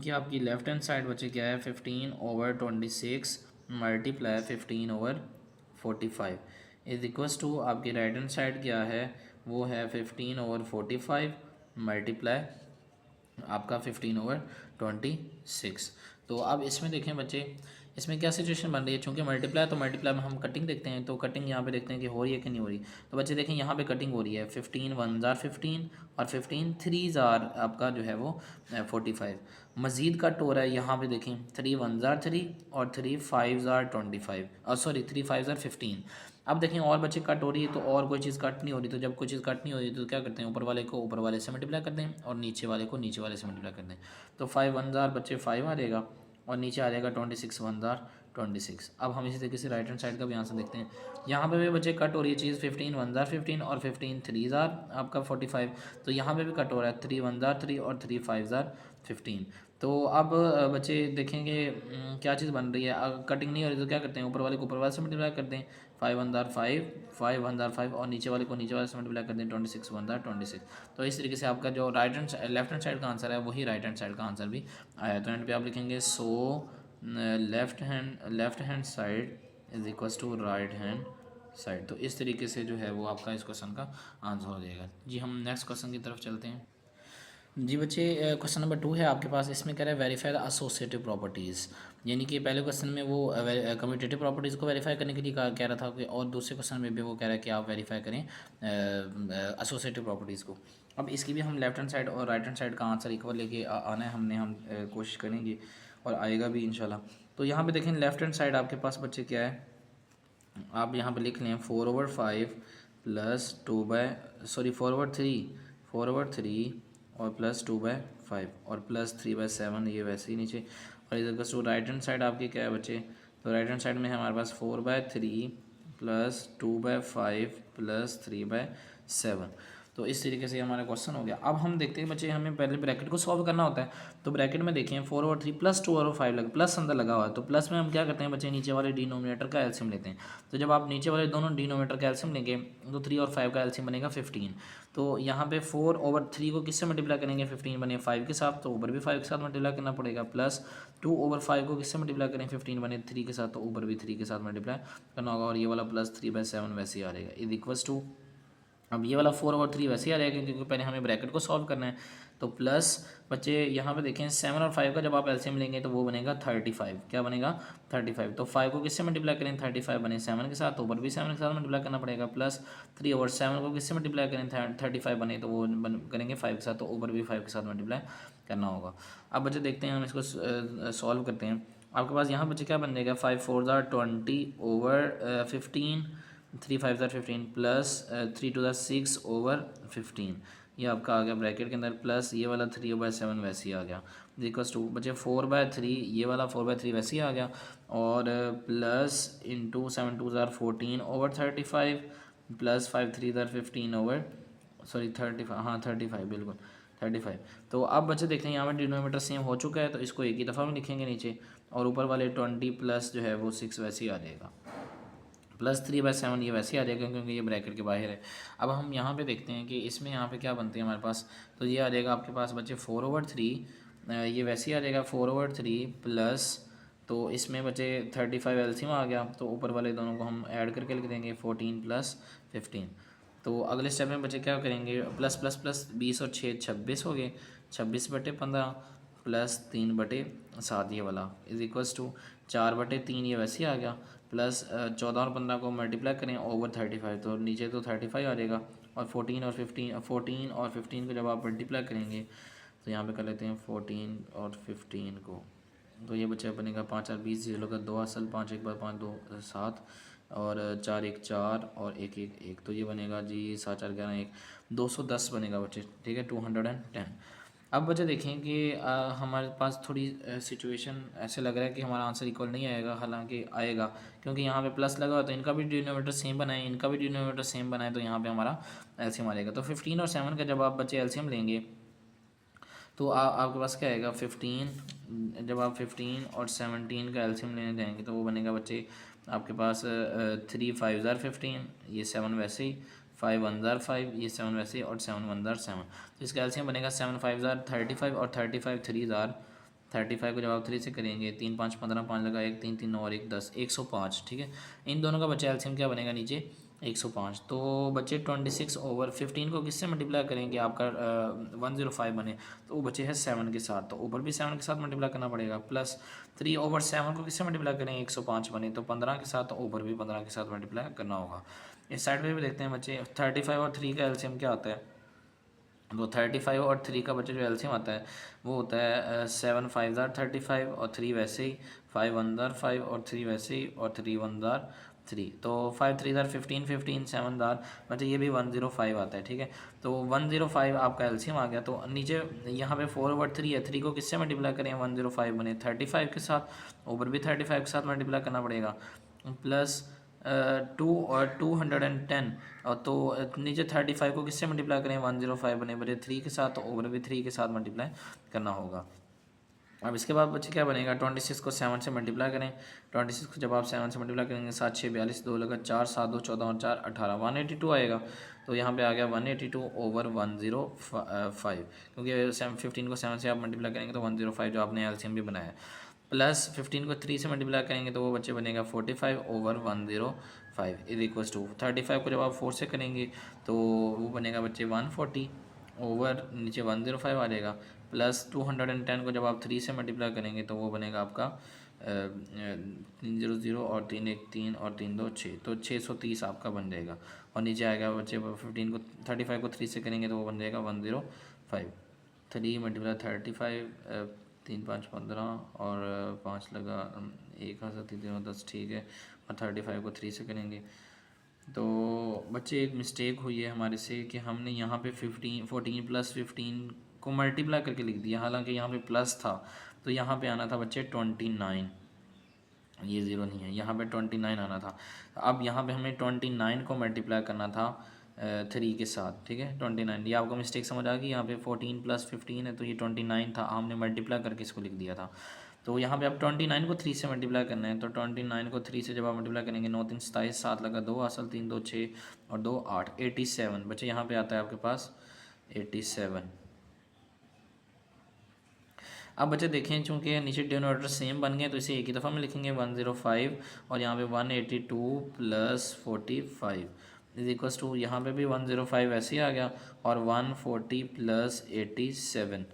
Speaker 1: कि आपकी लेफ्ट हैंड साइड बच्चे क्या है 15/26 मल्टीप्लाई 15/45 इज इक्वल्स टू आपकी राइट हैंड साइड क्या है, वो है 15/45 मल्टीप्लाई आपका 15/26। तो अब इसमें देखें बच्चे इसमें क्या सिचुएशन बन रही है, चूँकि मल्टीप्लाई तो मल्टीप्लाई में हम कटिंग देखते हैं, तो कटिंग यहाँ पे देखते हैं कि हो रही है कि नहीं हो रही। तो बच्चे देखें यहाँ पे कटिंग हो रही है, 15 1 15 और 15 3 आपका जो है वो 45। मज़ीद कट हो रहा है यहाँ पे देखें 3 1 3 और 3 5 25 और सॉरी 3 5 15। अब देखें और बच्चे कट हो रही है तो और कोई चीज़ कट नहीं हो रही, तो जब कोई चीज़ कट नहीं हो रही तो क्या करते हैं, ऊपर वाले को ऊपर वाले से मल्टीप्लाई कर दें और नीचे वाले को नीचे वाले से मल्टीप्लाई कर दें। तो 5 1 बच्चे 5 आ जाएगा और नीचे आ जाएगा 26 1 26। अब हम इसी तरीके से राइट हैंड साइड का भी आंसर देखते हैं। यहाँ पे भी बच्चे कट हो रही है चीज़, 15 1 ज़ार 15 और 15 3 ज़ार आपका 45। तो यहाँ पे भी कट हो रहा है 3 1 ज़ार 3 और 3 5 ज़ार 15। तो अब बच्चे देखेंगे क्या चीज़ बन रही है। कटिंग नहीं हो रही तो क्या करते हैं, ऊपर वाले को ऊपर वाले से मल्टीप्लाई करते हैं, 5 1 ज़ार 5 5 1 ज़ार 5 और नीचे वाले को नीचे वाले से मल्टीप्लाई करते हैं, 26 1 ज़ार 26। तो इस तरीके से आपका जो लेफ्ट हैंड साइड का आंसर है वही राइट हैंड साइड का आंसर भी आया। तो एंड पे आप लिखेंगे so left hand side is equals to right hand side. तो इस तरीके से जो है वो आपका इस क्वेश्चन का आंसर हो जाएगा जी। हम नेक्स्ट क्वेश्चन की तरफ चलते हैं जी बच्चे। क्वेश्चन नंबर 2 है आपके पास। इसमें कह रहा है वेरीफाई द एसोसिएटिव प्रॉपर्टीज़, यानी कि पहले क्वेश्चन में वो कम्यूटेटिव प्रॉपर्टीज़ को वेरीफाई करने के लिए कह रहा था कि, और दूसरे क्वेश्चन में भी वो कह रहा है कि आप वेरीफाई करें एसोसिएटिव प्रॉपर्टीज़ को। अब इसकी भी हम लेफ्ट हैंड साइड और राइट हैंड साइड का आंसर इक्वल लेके आना है हम कोशिश करेंगे और आएगा भी इंशाल्लाह। तो यहाँ पे देखें लेफ्ट हैंड साइड आपके पास बच्चे क्या है, आप यहाँ पे लिख लें 4/5 प्लस 4/3 और प्लस 2/5 और प्लस 3/7, ये वैसे ही नीचे। और इधर का राइट हैंड साइड आपकी क्या है बच्चे, तो राइट हैंड साइड में है हमारे पास 4/3 प्लस 2/5 प्लस 3/7। तो इस तरीके से हमारा क्वेश्चन हो गया। अब हम देखते हैं बच्चे, हमें पहले ब्रैकेट को सॉल्व करना होता है। तो ब्रैकेट में देखें 4/3 प्लस 2/5 लगा, प्लस अंदर लगा हुआ है। तो प्लस में हम क्या करते हैं बच्चे, नीचे वाले डिनोमिनेटर का एलसीएम लेते हैं। तो जब आप नीचे वाले दोनों डिनोमिनेटर का एलसीएम लेंगे तो 3 और 5 का एलसीएम बनेगा 15। तो यहाँ पे 4/3 को किससे मल्टीप्लाई करेंगे, 15 बने 5 के साथ, तो ऊपर भी 5 के साथ मल्टीप्लाई करना पड़ेगा। प्लस 2/5 को किससे मल्टीप्लाई करें, 15 बने 3 के साथ, तो ऊपर भी 3 के साथ मल्टीप्लाई करना होगा। और ये वाला प्लस 3/7 वैसे ही आ जाएगा इज इक्वल्स टू, अब ये वाला 4/3 वैसे ही आ जाएगा क्योंकि पहले हमें ब्रैकेट को सॉल्व करना है। तो प्लस बच्चे यहाँ पे देखें 7 और 5 का जब आप एलसीएम लेंगे तो वो बनेगा 35। क्या बनेगा, 35। तो 5 को किससे मल्टीप्लाई करें, 35 बने 7 के साथ, तो ऊपर भी 7 के साथ मल्टीप्लाई करना पड़ेगा। प्लस 3/7 को किससे मल्टीप्लाई करें, 35 बने तो वो करेंगे 5 के साथ, तो ऊपर भी 5 के साथ मल्टीप्लाई करना होगा। अब बच्चे देखते हैं हम इसको सॉल्व करते हैं। आपके पास यहाँ बच्चे क्या बन जाएगा, 5 4 20/15 3 5 15 प्लस 3 2 6/15, ये आपका आ गया ब्रैकेट के अंदर। प्लस ये वाला 3/7 वैसे ही आ गया इक्वल्स टू बच्चे 4/3, ये वाला 4/3 वैसे ही आ गया। और प्लस इंटू 7 2 14/35 प्लस 5 3 15 35, हाँ 35 बिल्कुल 35। तो अब बच्चे देखते हैं यहाँ पर डिनोमिनेटर सेम हो चुका है, तो इसको एक ही दफ़ा में लिखेंगे नीचे, और ऊपर वाले 20 प्लस जो है वो 6 वैसे ही आ जाएगा। प्लस 3/7 ये वैसे ही आ जाएगा क्योंकि ये ब्रैकेट के बाहर है। अब हम यहाँ पे देखते हैं कि इसमें यहाँ पे क्या बनते हैं हमारे पास, तो ये आ जाएगा आपके पास बच्चे 4/3, ये वैसे ही आ जाएगा 4/3 प्लस, तो इसमें बचे 35 एलसीएम आ गया, तो ऊपर वाले दोनों को हम ऐड करके लिख देंगे 14 प्लस 15। तो अगले स्टेप में बच्चे क्या करेंगे, प्लस प्लस प्लस 20 और 6 26 हो गए, 26/15 प्लस 3/7 ये वाला इज इक्वल्स टू 4/3 ये वैसे ही आ गया। प्लस 14 और 15 को मल्टीप्लाई करें ओवर 35, तो नीचे तो 35 आ जाएगा। और 14 और 15 को जब आप मल्टीप्लाई करेंगे तो यहाँ पे कर लेते हैं 14 और 15 को, तो ये बच्चा बनेगा 5 4 20, 0 का 2 असल, 5 1 बार 5 2 7 और 4 1 4 और 1 1 1, तो ये बनेगा जी 7 4 11 1 210 बनेगा बच्चे, ठीक है 210। अब बच्चे देखें कि हमारे पास थोड़ी सिचुएशन ऐसे लग रहा है कि हमारा आंसर इक्वल नहीं आएगा, हालांकि आएगा क्योंकि यहाँ पे प्लस लगा हुआ, तो इनका भी डिनोमिनेटर सेम बनाए, इनका भी डिनोमिनेटर सेम बनाए, तो यहाँ पे हमारा एलसीएम आ जाएगा। तो 15 और 7 का जब आप बच्चे एलसीएम लेंगे तो आपके पास क्या आएगा 15, जब आप 15 और 17 का एलसीएम लेने जाएंगे तो वो बनेगा बच्चे आपके पास 3 5 ज़ार 15, ये 7 वैसे ही, 5 1 ज़ार 5, ये 7 वैसे ही, और 7 1 ज़ार 7। तो इसका एलसीएम बनेगा 7 5 ज़ार 35 और 35 3 ज़ार 35 को जब आप 3 से करेंगे 3 5 15, 5 लगा 1 3 3 9 और 1 10, 105, ठीक है। इन दोनों का बच्चा एलसीएम क्या बनेगा नीचे 105। तो बच्चे 26/15 को किससे मल्टीप्लाई करेंगे, आपका 105 बने, तो वो बच्चे हैं 7 के साथ, तो ऊपर भी 7 के साथ मल्टीप्लाई करना पड़ेगा। प्लस 3/7 को किससे मल्टीप्लाई करेंगे, 105 बने, तो 15 के साथ, तो ऊपर भी 15 के साथ मल्टीप्लाई करना होगा। इस साइड पे भी देखते हैं बच्चे 35 और 3 का एलसीएम क्या आता है, तो 35 और 3 का बच्चे जो एलसीएम आता है वो होता है 7 5 ज़ार 35 और 3 वैसे ही, 5 1 ज़ार 5 और 3 वैसे ही, और 3 1 ज़ार 3, तो 5 3 दार 15, 15 7 दार बच्चे ये भी 105 आता है, ठीक है। तो 105 आपका एलसीएम आ गया। तो नीचे यहाँ पे 4/3 है, 3 को किससे मल्टीप्लाई करें 105 बने 35 के साथ, ऊपर भी 35 के साथ मल्टीप्लाई करना पड़ेगा, प्लस 210, और तो नीचे 35 को किससे मल्टीप्लाई करें 105 बने बड़े 3 के साथ, तो ऊपर भी 3 के साथ मल्टीप्लाई करना होगा। अब इसके बाद बच्चे क्या बनेगा, 26 को 7 से मल्टीप्लाई करें, 26 को जब आप 7 से मल्टीप्लाई करेंगे 7 6 42, 2 लगा 4 7 2 14 और 4 18, 182 आएगा। तो यहाँ पे आ गया 182/105, क्योंकि 15 को 7 से आप मल्टीप्लाई करेंगे तो 105 जो आपने एलसीएम भी बनाया, प्लस 15 को 3 से मल्टीप्लाई करेंगे तो वो बच्चे बनेगा 45/105 इज इक्वल्स टू 35 को जब आप 4 से करेंगे तो वो बनेगा बच्चे 140 ओवर नीचे 105 आ जाएगा, प्लस 210 को जब आप 3 से मल्टीप्लाई करेंगे तो वो बनेगा आपका 300 और 3 1 3 और 3 2 6, तो 630 आपका बन जाएगा। और नीचे आएगा बच्चे 15 को 35 को 3 से करेंगे तो वो बन जाएगा 105, 3 मल्टीप्लाई 35, 3 5 15 और 5 लगा 1 3 10, ठीक है। और 35 को 3 से करेंगे तो बच्चे एक मिस्टेक हुई है हमारे से कि हमने यहाँ पे 14 प्लस 15 को मल्टीप्लाई करके लिख दिया, हालांकि यहाँ पे प्लस था, तो यहाँ पे आना था बच्चे 29, ये ज़ीरो नहीं है, यहाँ पे 29 आना था। अब यहाँ पे हमें 29 को मल्टीप्लाई करना था 3 के साथ, ठीक है। 29, ये आपको मिस्टेक समझ आ गई, यहाँ पे 14 प्लस 15 है तो ये 29 था, हमने मल्टीप्लाई करके इसको लिख दिया था। तो यहाँ पे अब 29 को 3 से मल्टीप्लाई करना है, तो 29 को 3 से जब आप मल्टीप्लाई करेंगे 9 3 27, 7 लगा 2 असल 3 2 6 और 2 8, 87 बच्चे यहाँ पे आता है आपके पास 87। अब बच्चे देखें चूँकि नीचे डिनोमिनेटर सेम बन गए तो इसे एक ही दफ़ा में लिखेंगे 105, और यहाँ पे 182 प्लस 45 इज इक्वल्स टू, यहाँ पे भी 105 ऐसे ही आ गया, और 140 प्लस 87।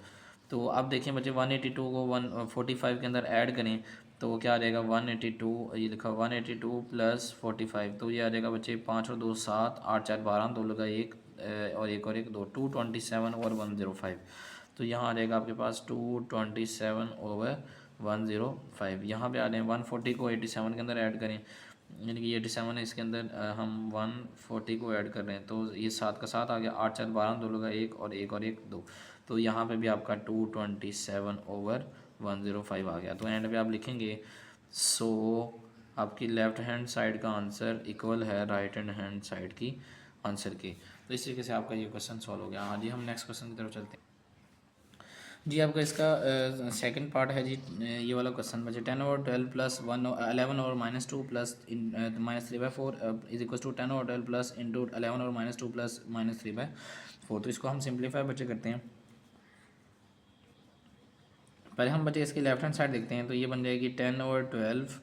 Speaker 1: तो अब देखें बच्चे 182 को 145 के अंदर ऐड करें तो वो क्या आ जाएगा 182, ये लिखा 182 प्लस 45, तो ये आ जाएगा बच्चे 5 और 2 7, 8 4 12, 2 लगा 1 और 1 2, 227 और 105। तो यहाँ आ जाएगा आपके पास 227/105। यहाँ पे आ जाए 140 को 87 के अंदर ऐड करें, यानी कि 87 है इसके अंदर, हम 140 को ऐड कर रहे हैं तो ये 7 का 7 आ गया, 8 4 12, 2 लगा 1 और 1 2, तो यहाँ पे भी आपका 227/105 आ गया। तो एंड पे आप लिखेंगे सो आपकी लेफ़्ट हैंड साइड का आंसर इक्वल है राइट हैंड साइड की आंसर के। तो इस तरीके से आपका ये क्वेश्चन सॉल्व हो गया। हाँ जी, हम नेक्स्ट क्वेश्चन की तरफ चलते हैं। जी आपका इसका सेकंड पार्ट है जी, ये वाला क्वेश्चन बचे 10/12 plus 11/-2 plus -3/4 is equal to 10/12 plus into 11/-2 plus -3/4। तो इसको हम सिंप्लीफाई बच्चे करते हैं। पहले हम बच्चे इसकी लेफ्ट हैंड साइड देखते हैं, तो ये बन जाएगी 10/12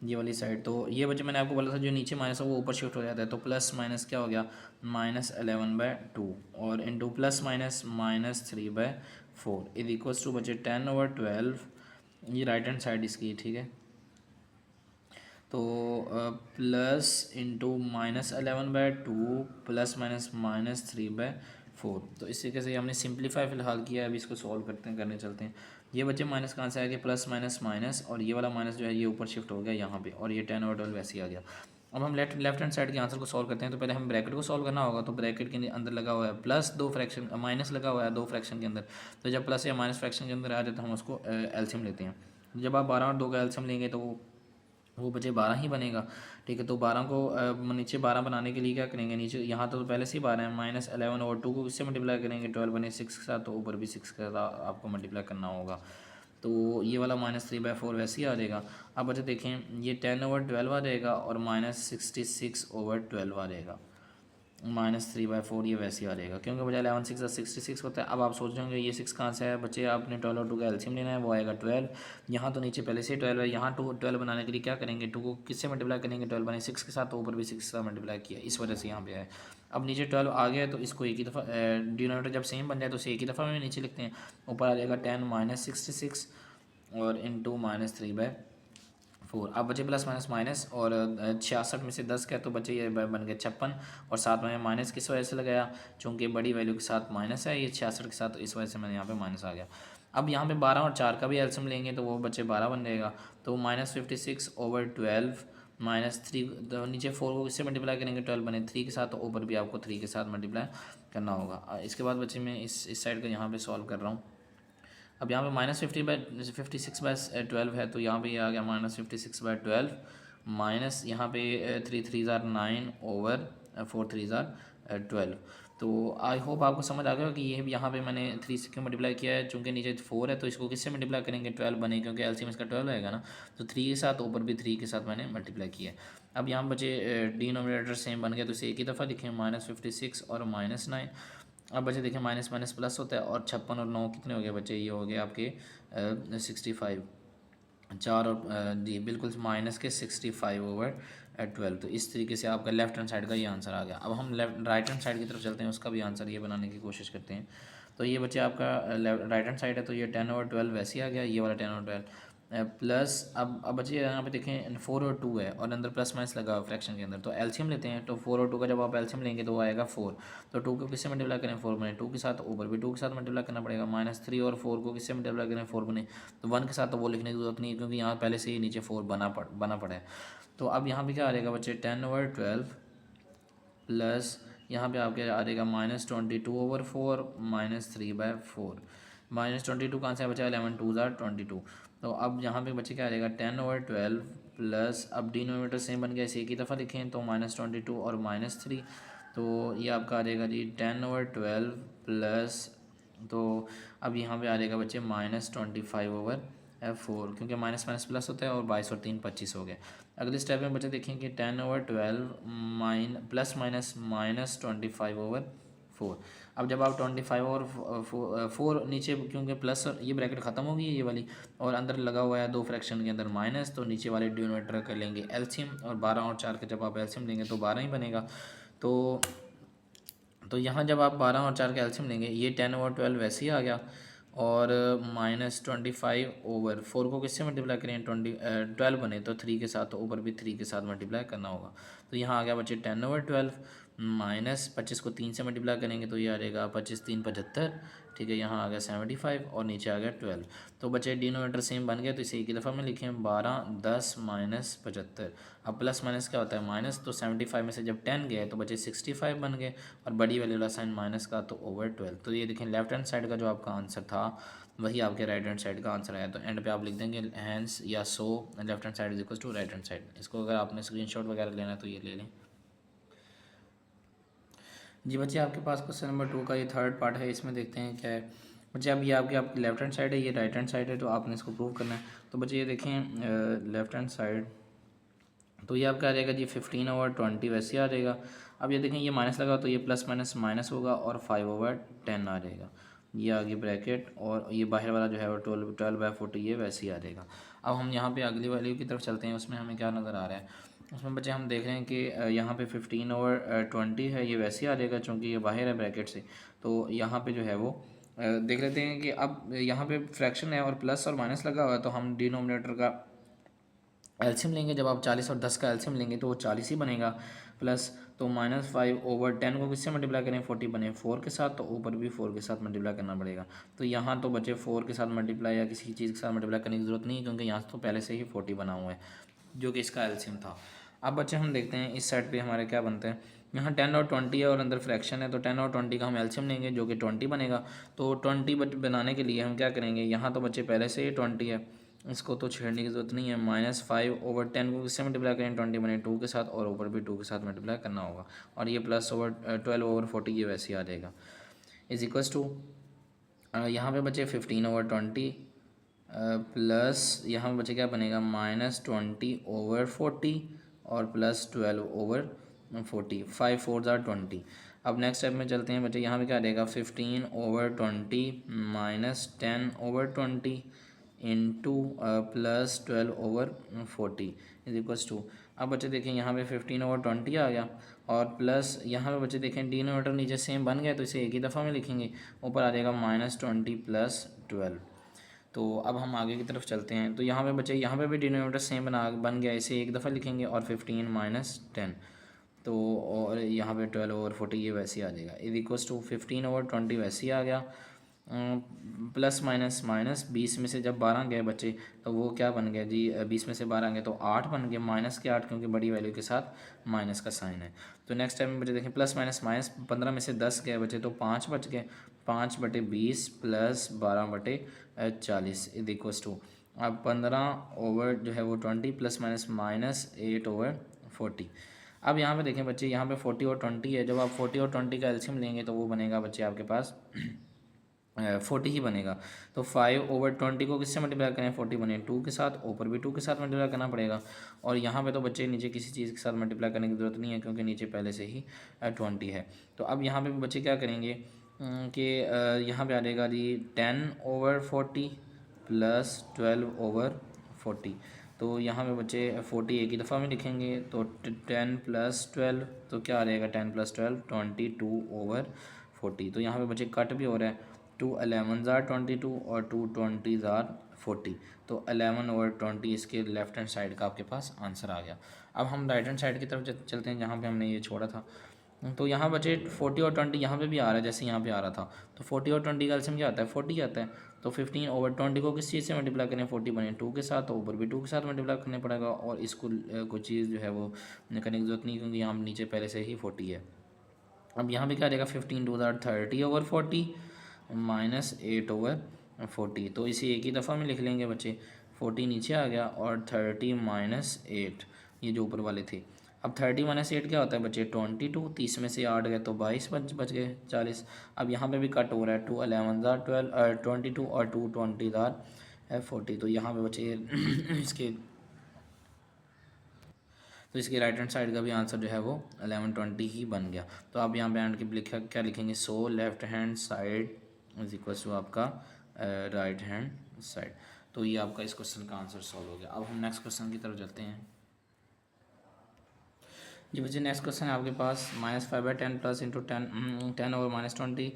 Speaker 1: ये वाली साइड। तो ये बच्चे मैंने आपको बोला था जो नीचे माइनस है वो ऊपर शिफ्ट हो जाता है, तो प्लस माइनस क्या हो गया -11/2 और into plus minus -3/4 is equals to बच्चे 10/12, ये राइट हैंड साइड इसकी, ठीक है। तो प्लस इंटू -11/2 प्लस माइनस -3/4। तो इस तरीके से हमने सिंप्लीफाई फिलहाल किया है, अभी इसको सॉल्व करने चलते हैं। ये बच्चे माइनस कहाँ से आ गया, प्लस माइनस माइनस, और ये वाला माइनस जो है ये ऊपर शिफ्ट हो गया यहाँ पे, और ये 10/12 वैसे ही आ गया। अब हम लेफ्ट हैंड साइड के आंसर को सॉल्व करते हैं। तो पहले हम ब्रैकेट को सॉल्व करना होगा, तो ब्रैकेट के अंदर लगा हुआ है प्लस 2 फ्रैक्शन, माइनस लगा हुआ है 2 फ्रैक्शन के अंदर। तो जब प्लस या माइनस फ्रैक्शन के अंदर आ जाए तो हम उसको एलसीएम लेते हैं। जब आप 12 और 2 का एलसीएम लेंगे तो वो बचे 12 ही बनेगा, ठीक है। तो 12 को नीचे 12 बनाने के लिए क्या करेंगे, नीचे यहाँ तो पहले से ही 12 है, -11/2 को किससे मल्टीप्लाई करेंगे 12 बने 6 के साथ, तो ऊपर भी 6 के साथ आपको मल्टीप्लाई करना होगा। तो ये वाला -3/4 वैसे ही आ जाएगा। अब बच्चे देखें ये 10/12 आ जाएगा और -66/12 आ जाएगा, -3/4 ये वैसे ही आ जाएगा, क्योंकि बजाय 11 6 66 होता है। अब आप सोच रहे होंगे ये 6 कहाँ से है बच्चे, आपने 12 और 2 का एलसीएम लेना है, वो आएगा 12। यहाँ तो नीचे पहले से 12 है, यहाँ 12 बनाने के लिए क्या करेंगे, 2 को किससे मल्टीप्लाई करेंगे 12 बने 6 के साथ, तो ऊपर भी 6 के साथ मल्टीप्लाई किया, इस वजह से यहाँ पे है। अब नीचे 12 आ गया तो इसको एक ही दफ़ा डिनोमिनेटर जब सेम बन जाए तो इसे एक ही दफ़ा में नीचे लिखते हैं। ऊपर आ जाएगा 10 -66 और इंटू -3/4। अब बचे प्लस माइनस माइनस, और 66 में से 10 का तो बचे ये बन गए 56, और साथ में माइनस किस वजह से लगाया, चूँकि बड़ी वैल्यू के साथ माइनस है, ये 66 के साथ, तो इस वजह से मैंने यहाँ पे माइनस आ गया। अब यहाँ पे 12 और 4 का भी एलसीएम लेंगे तो वो बच्चे 12 बन जाएगा, तो -56/12 -3, तो नीचे 4 को किससे मल्टीप्लाई करेंगे, 12 बने 3 के साथ, तो ऊपर भी आपको 3 के साथ मल्टीप्लाई करना होगा। इसके बाद बच्चे मैं इस साइड का यहाँ पे सॉल्व कर रहा हूँ। अब यहाँ पे -56/12 है, तो यहाँ पे ये आ गया -56/12 माइनस यहाँ पे 3 3 ज़ार 9 ओवर 4 3 ज़ार 12। तो आई होप आपको समझ आ गया कि ये यहाँ पे मैंने 3 से क्यों मल्टीप्लाई किया है, चूँकि नीचे 4 है तो इसको किससे मल्टीप्लाई करेंगे, 12 बने, क्योंकि एलसीएम इसका 12 रहेगा ना, तो 3 के साथ, ऊपर भी 3 के साथ मैंने मल्टीप्लाई किया है। अब यहाँ बचे डिनोमिनेटर सेम बन गया, तो इसे एक ही दफ़ा लिखें, -56 और -9। अब बच्चे देखें माइनस माइनस प्लस होता है, और 56 और 9 कितने हो गए बच्चे, ये हो गए आपके 65, 4 और जी बिल्कुल माइनस के 65/12। तो इस तरीके से आपका लेफ्ट हैंड साइड का ये आंसर आ गया। अब हम राइट हैंड साइड की तरफ चलते हैं, उसका भी आंसर ये बनाने की कोशिश करते हैं। तो ये बच्चे आपका राइट हैंड साइड है, तो ये 10/12 वैसे ही आ गया, ये वाला 10/12 प्लस। अब बच्चे यहाँ पे देखें 4 और 2 है, और अंदर प्लस माइनस लगा फ्रैक्शन के अंदर, तो एलसीएम लेते हैं। तो 4 और 2 का जब आप एलसीएम लेंगे तो वो आएगा 4। तो 2 को किससे मल्टीप्लाई करें, 4 बने, 2 के साथ, ऊपर भी 2 के साथ मल्टीप्लाई करना पड़ेगा। -3 और 4 को किससे मल्टीप्लाई करें, 4 बने, तो 1 के साथ तो वो लिखने की जरूरत नहीं है, क्योंकि यहाँ पहले से ही नीचे 4 बना पड़ा है। तो अब यहाँ पे क्या आ जाएगा बच्चे, 10/12 प्लस यहाँ पे आपके आ जाएगा -22/4 -3/4। -22 कहाँ से बचा, 11 2 ज़ार 22। तो अब यहाँ पे बच्चे क्या आ जाएगा, 10/12 प्लस, अब डिनोमिनेटर सेम बन गया, इसे एक ही दफ़ा लिखें, तो -22 और -3, तो ये आपका आ जाएगा जी 10/12 प्लस, तो अब यहाँ पे आ जाएगा बच्चे -25/4, क्योंकि माइनस माइनस प्लस होता है, और 22 और 3 25 हो गए। अगले स्टेप में बच्चे देखेंगे 10/12 प्लस माइनस -25/4। अब जब आप 25/4 नीचे, क्योंकि प्लस ये ब्रैकेट ख़त्म होगी ये वाली, और अंदर लगा हुआ है 2 फ्रैक्शन के अंदर माइनस, तो नीचे वाले डिनोमिनेटर कर लेंगे एलसीएम, और 12 और 4 का जब आप एलसीएम लेंगे तो 12 ही बनेगा। तो यहाँ जब आप 12 और 4 का एलसीएम लेंगे, ये 10/12 वैसे ही आ गया, और -25/4 को किससे मल्टीप्लाई करें, 12 बने, तो 3 के साथ, तो ऊपर भी 3 के साथ मल्टीप्लाई करना होगा। तो यहाँ आ गया बच्चे 10/12 माइनस 25 को 3 से मल्टीप्लाई करेंगे, तो ये आ जाएगा 25 3 75, ठीक है, यहाँ आ गया 75, और नीचे आ गया 12। तो बच्चे डिनोमिनेटर सेम बन गया, तो इसे एक ही दफ़ा में लिखें, 12 10 -75। अब प्लस माइनस क्या होता है, माइनस, तो 75 में से जब 10 गए तो बचे 65 बन गए, और बड़ी वाली वाला साइन माइनस का, तो /12। तो ये देखें लेफ्ट हैंड साइड का जो आपका आंसर था वही आपके राइट हैंड साइड का आंसर आया। तो एंड पे आप लिख देंगे हैंस या so left hand side is equal to right hand side. इसको अगर आपने स्क्रीनशॉट वगैरह लेना है तो ये ले लें। जी बच्चे, आपके पास क्वेश्चन नंबर 2 का ये थर्ड पार्ट है, इसमें देखते हैं क्या है। बच्चे अब ये आपकी लेफ्ट हैंड साइड है, ये राइट हैंड साइड है, तो आपने इसको प्रूव करना है। तो बच्चे ये देखें लेफ्ट हैंड साइड, तो ये आपका आ जाएगा जी 15/20 वैसे आ जाएगा। अब ये देखें ये माइनस लगा, तो ये प्लस माइनस माइनस होगा, और 5/10 आ जाएगा, ये आ गई ब्रैकेट, और ये बाहर वाला जो है वो 12/40 ये वैसे ही आ जाएगा। अब हम यहाँ पे अगली वैल्यू की तरफ चलते हैं, उसमें हमें क्या नज़र आ रहा है। उसमें बच्चे हम देख रहे हैं कि यहाँ पे 15/20 है, ये वैसे ही आ जाएगा, चूँकि ये बाहर है ब्रैकेट से। तो यहाँ पे जो है वो देख लेते हैं कि अब यहाँ पे फ्रैक्शन है, और प्लस और माइनस लगा हुआ है, तो हम डिनोमिनेटर का एलसीएम लेंगे। जब आप 40 और 10 का एलसीएम लेंगे तो वो 40 ही बनेगा, प्लस, तो -5/10 को किससे मल्टीप्लाई करें, 40 बने 4 के साथ, तो ऊपर भी 4 के साथ मल्टीप्लाई करना पड़ेगा। तो यहाँ तो बचे 4 के साथ मल्टीप्लाई या किसी चीज़ के साथ मल्टीप्लाई करने की ज़रूरत नहीं है, क्योंकि यहाँ तो पहले से ही 40 बना हुआ है जो कि इसका एलसीएम था। अब बच्चे हम देखते हैं इस साइड पे हमारे क्या बनते हैं। यहाँ 10 और 20 है, और अंदर फ्रैक्शन है, तो 10 और 20 का हम एलसीएम लेंगे जो कि 20 बनेगा। तो 20 बनाने के लिए हम क्या करेंगे, यहाँ तो बच्चे पहले से ही 20 है, इसको तो छेड़ने की ज़रूरत नहीं है। -5/10 को किससे मल्टीप्लाई करें, 20 बने 2 के साथ, और ऊपर भी 2 के साथ मल्टीप्लाई करना होगा, और ये +12/40 ये वैसे ही आ जाएगा, इज इक्वल्स टू यहाँ पे बचे 15/20 प्लस यहाँ पे बचे क्या बनेगा, -20/40 और +12/40, 5 4 ज़ार 20। अब नेक्स्ट स्टेप में चलते हैं बच्चे, यहाँ पे क्या रहेगा, 15/20 -10/20 इंटू +12/40 इज इक्वल्स टू। अब बच्चे देखें यहाँ पे 15/20 आ गया, और प्लस यहाँ पे बच्चे देखें डिनोमिनेटर नीचे सेम बन गया, तो इसे एक ही दफ़ा में लिखेंगे, ऊपर आ जाएगा -20 + 12। तो अब हम आगे की तरफ चलते हैं। तो यहाँ पे बच्चे यहाँ पे भी डिनोमिनेटर सेम बन गया, इसे एक दफ़ा लिखेंगे, और 15 - 10, तो और यहाँ पे 12/40 ये वैसे ही आ जाएगा, इज इक्वल्स टू 15/20 वैसे ही आ गया, प्लस माइनस माइनस, 20 में से जब 12 गए बच्चे तो वो क्या बन गया जी, 20 में से 12 गए तो 8 बन गए, माइनस के 8 क्योंकि बड़ी वैल्यू के साथ माइनस का साइन है। तो नेक्स्ट टाइम बच्चे देखें प्लस माइनस माइनस, 15 में से 10 गए बच्चे तो 5 बच गए, 5/20 प्लस 12/40 इज इक्वस टू, अब 15 ओवर जो है वो 20 प्लस माइनस माइनस 8/40। अब यहाँ पे देखें बच्चे, यहाँ पे 40 और 20 है, जब आप 40 और 20 का एलसीएम लेंगे तो वो बनेगा बच्चे आपके पास 40 ही बनेगा। तो 5/20 को किससे मल्टीप्लाई करें, 40 बने 2 के साथ, ऊपर भी 2 के साथ मल्टीप्लाई करना पड़ेगा। और यहाँ पे तो बच्चे नीचे किसी चीज़ के साथ मल्टीप्लाई करने की ज़रूरत नहीं है क्योंकि नीचे पहले से ही 20 है। तो अब यहाँ पे बच्चे क्या करेंगे कि यहाँ पे आ जाएगा जी 10/40 प्लस 12/40। तो यहाँ पे बच्चे 40 एक ही दफ़ा में लिखेंगे तो 10 प्लस 12 तो क्या आ जाएगा, 10 प्लस 12 22/40। तो यहाँ पे बच्चे कट भी हो रहा है, 2 11s are 22 और 2 20s are 40। तो 11/20 इसके लेफ्ट हैंड साइड का आपके पास आंसर आ गया। अब हम राइट हैंड साइड की तरफ चलते हैं जहाँ पे हमने ये छोड़ा था। तो यहाँ बचे 40 और 20 यहाँ पे भी आ रहा है जैसे यहाँ पे आ रहा था। तो 40 और 20 का एलसीएम क्या आता है, 40 आता है। तो 15/20 को किस चीज़ से मल्टीप्लाई करें, 40 बने 2 के साथ, तो ऊपर भी 2 के साथ मल्टीप्लाई करने पड़ेगा। और इसको कोई चीज़ जो है वो करने की जरूरत नहीं क्योंकि यहाँ नीचे पहले से ही 40 है। अब यहाँ पे क्या रहेगा, 15 2 30/40 माइनस 8/40। तो इसे एक ही दफ़ा में लिख लेंगे बच्चे, 40 नीचे आ गया और 30 माइनस 8 ये जो ऊपर वाले थे। अब 30 माइनस 8 क्या होता है बच्चे, 22, 30 में से 8 गए तो 22 बच गए 40। अब यहाँ पे भी कट हो रहा है, 2 11 12 22 और 2 20 40। तो यहाँ पे बच्चे इसके तो इसके राइट हैंड साइड का भी आंसर जो है वो 11/20 ही बन गया। तो आप यहाँ पे एंड की लिखा क्या लिखेंगे, so left hand side is equal to आपका राइट हैंड साइड। तो ये आपका इस क्वेश्चन का आंसर सॉल्व हो गया। अब हम नेक्स्ट क्वेश्चन की तरफ चलते हैं जी बच्चे। नेक्स्ट क्वेश्चन है आपके पास -5/10 plus into 10/-20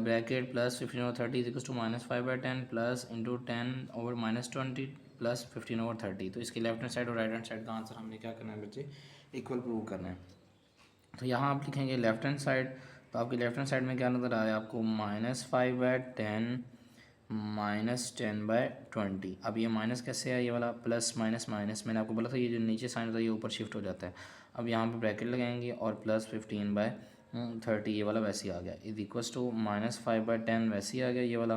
Speaker 1: bracket plus 15/30 is equal to -5/10 plus into 10/-20 plus 15/30। तो इसके लेफ्ट हैंड साइड और राइट हैंड साइड का आंसर हमने क्या करना है बच्चे, इक्वल प्रूव करना है। तो यहाँ आप लिखेंगे लेफ्ट हैंड साइड, तो आपकी लेफ्ट हैंड साइड में क्या नज़र आ रहा है आपको, -5/10 -10/20। अब ये माइनस कैसे है, ये वाला प्लस माइनस माइनस, मैंने आपको बोला था ये जो नीचे साइन होता है ये ऊपर शिफ्ट हो जाता है। अब यहाँ पे ब्रैकेट लगाएंगे और प्लस 15/30 ये वाला वैसे ही आ गया, इज इक्वस टू -5/10 वैसे ही आ गया ये वाला।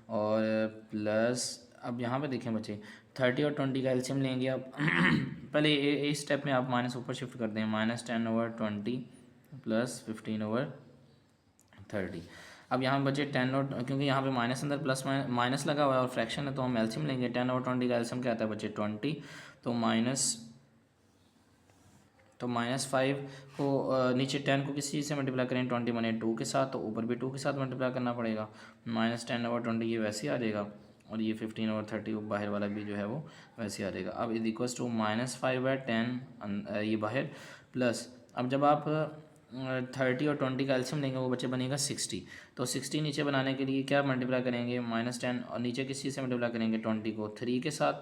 Speaker 1: और प्लस अब यहाँ पे देखें बच्चे 30 और 20 का एलसीएम लेंगे आप पहले इस स्टेप में आप माइनस ऊपर शिफ्ट करते हैं, -10/20 प्लस 15/30। अब यहाँ बचे 10 और, क्योंकि यहाँ पे माइनस अंदर प्लस माइनस लगा हुआ है और फ्रैक्शन है तो हम एलसीएम लेंगे। 10/20 का एलसीएम क्या आता है बच्चे 20। तो -5 को नीचे 10 को किस चीज़ से मल्टीप्लाई करें, 20 बने 2 के साथ, तो ऊपर भी 2 के साथ मल्टीप्लाई करना पड़ेगा। -10/20 ये वैसे ही आ जाएगा और ये 15/30 बाहर वाला भी जो है वो वैसे आ जाएगा। अब इज इक्वल्स टू -5/10 ये बाहर प्लस, अब जब आप 30 और 20 का एलसीएम लेंगे वो बच्चे बनेगा 60। तो 60 नीचे बनाने के लिए क्या मल्टीप्लाई करेंगे, -10 और नीचे किस चीज़ से मल्टीप्लाई करेंगे, 20 को 3 के साथ,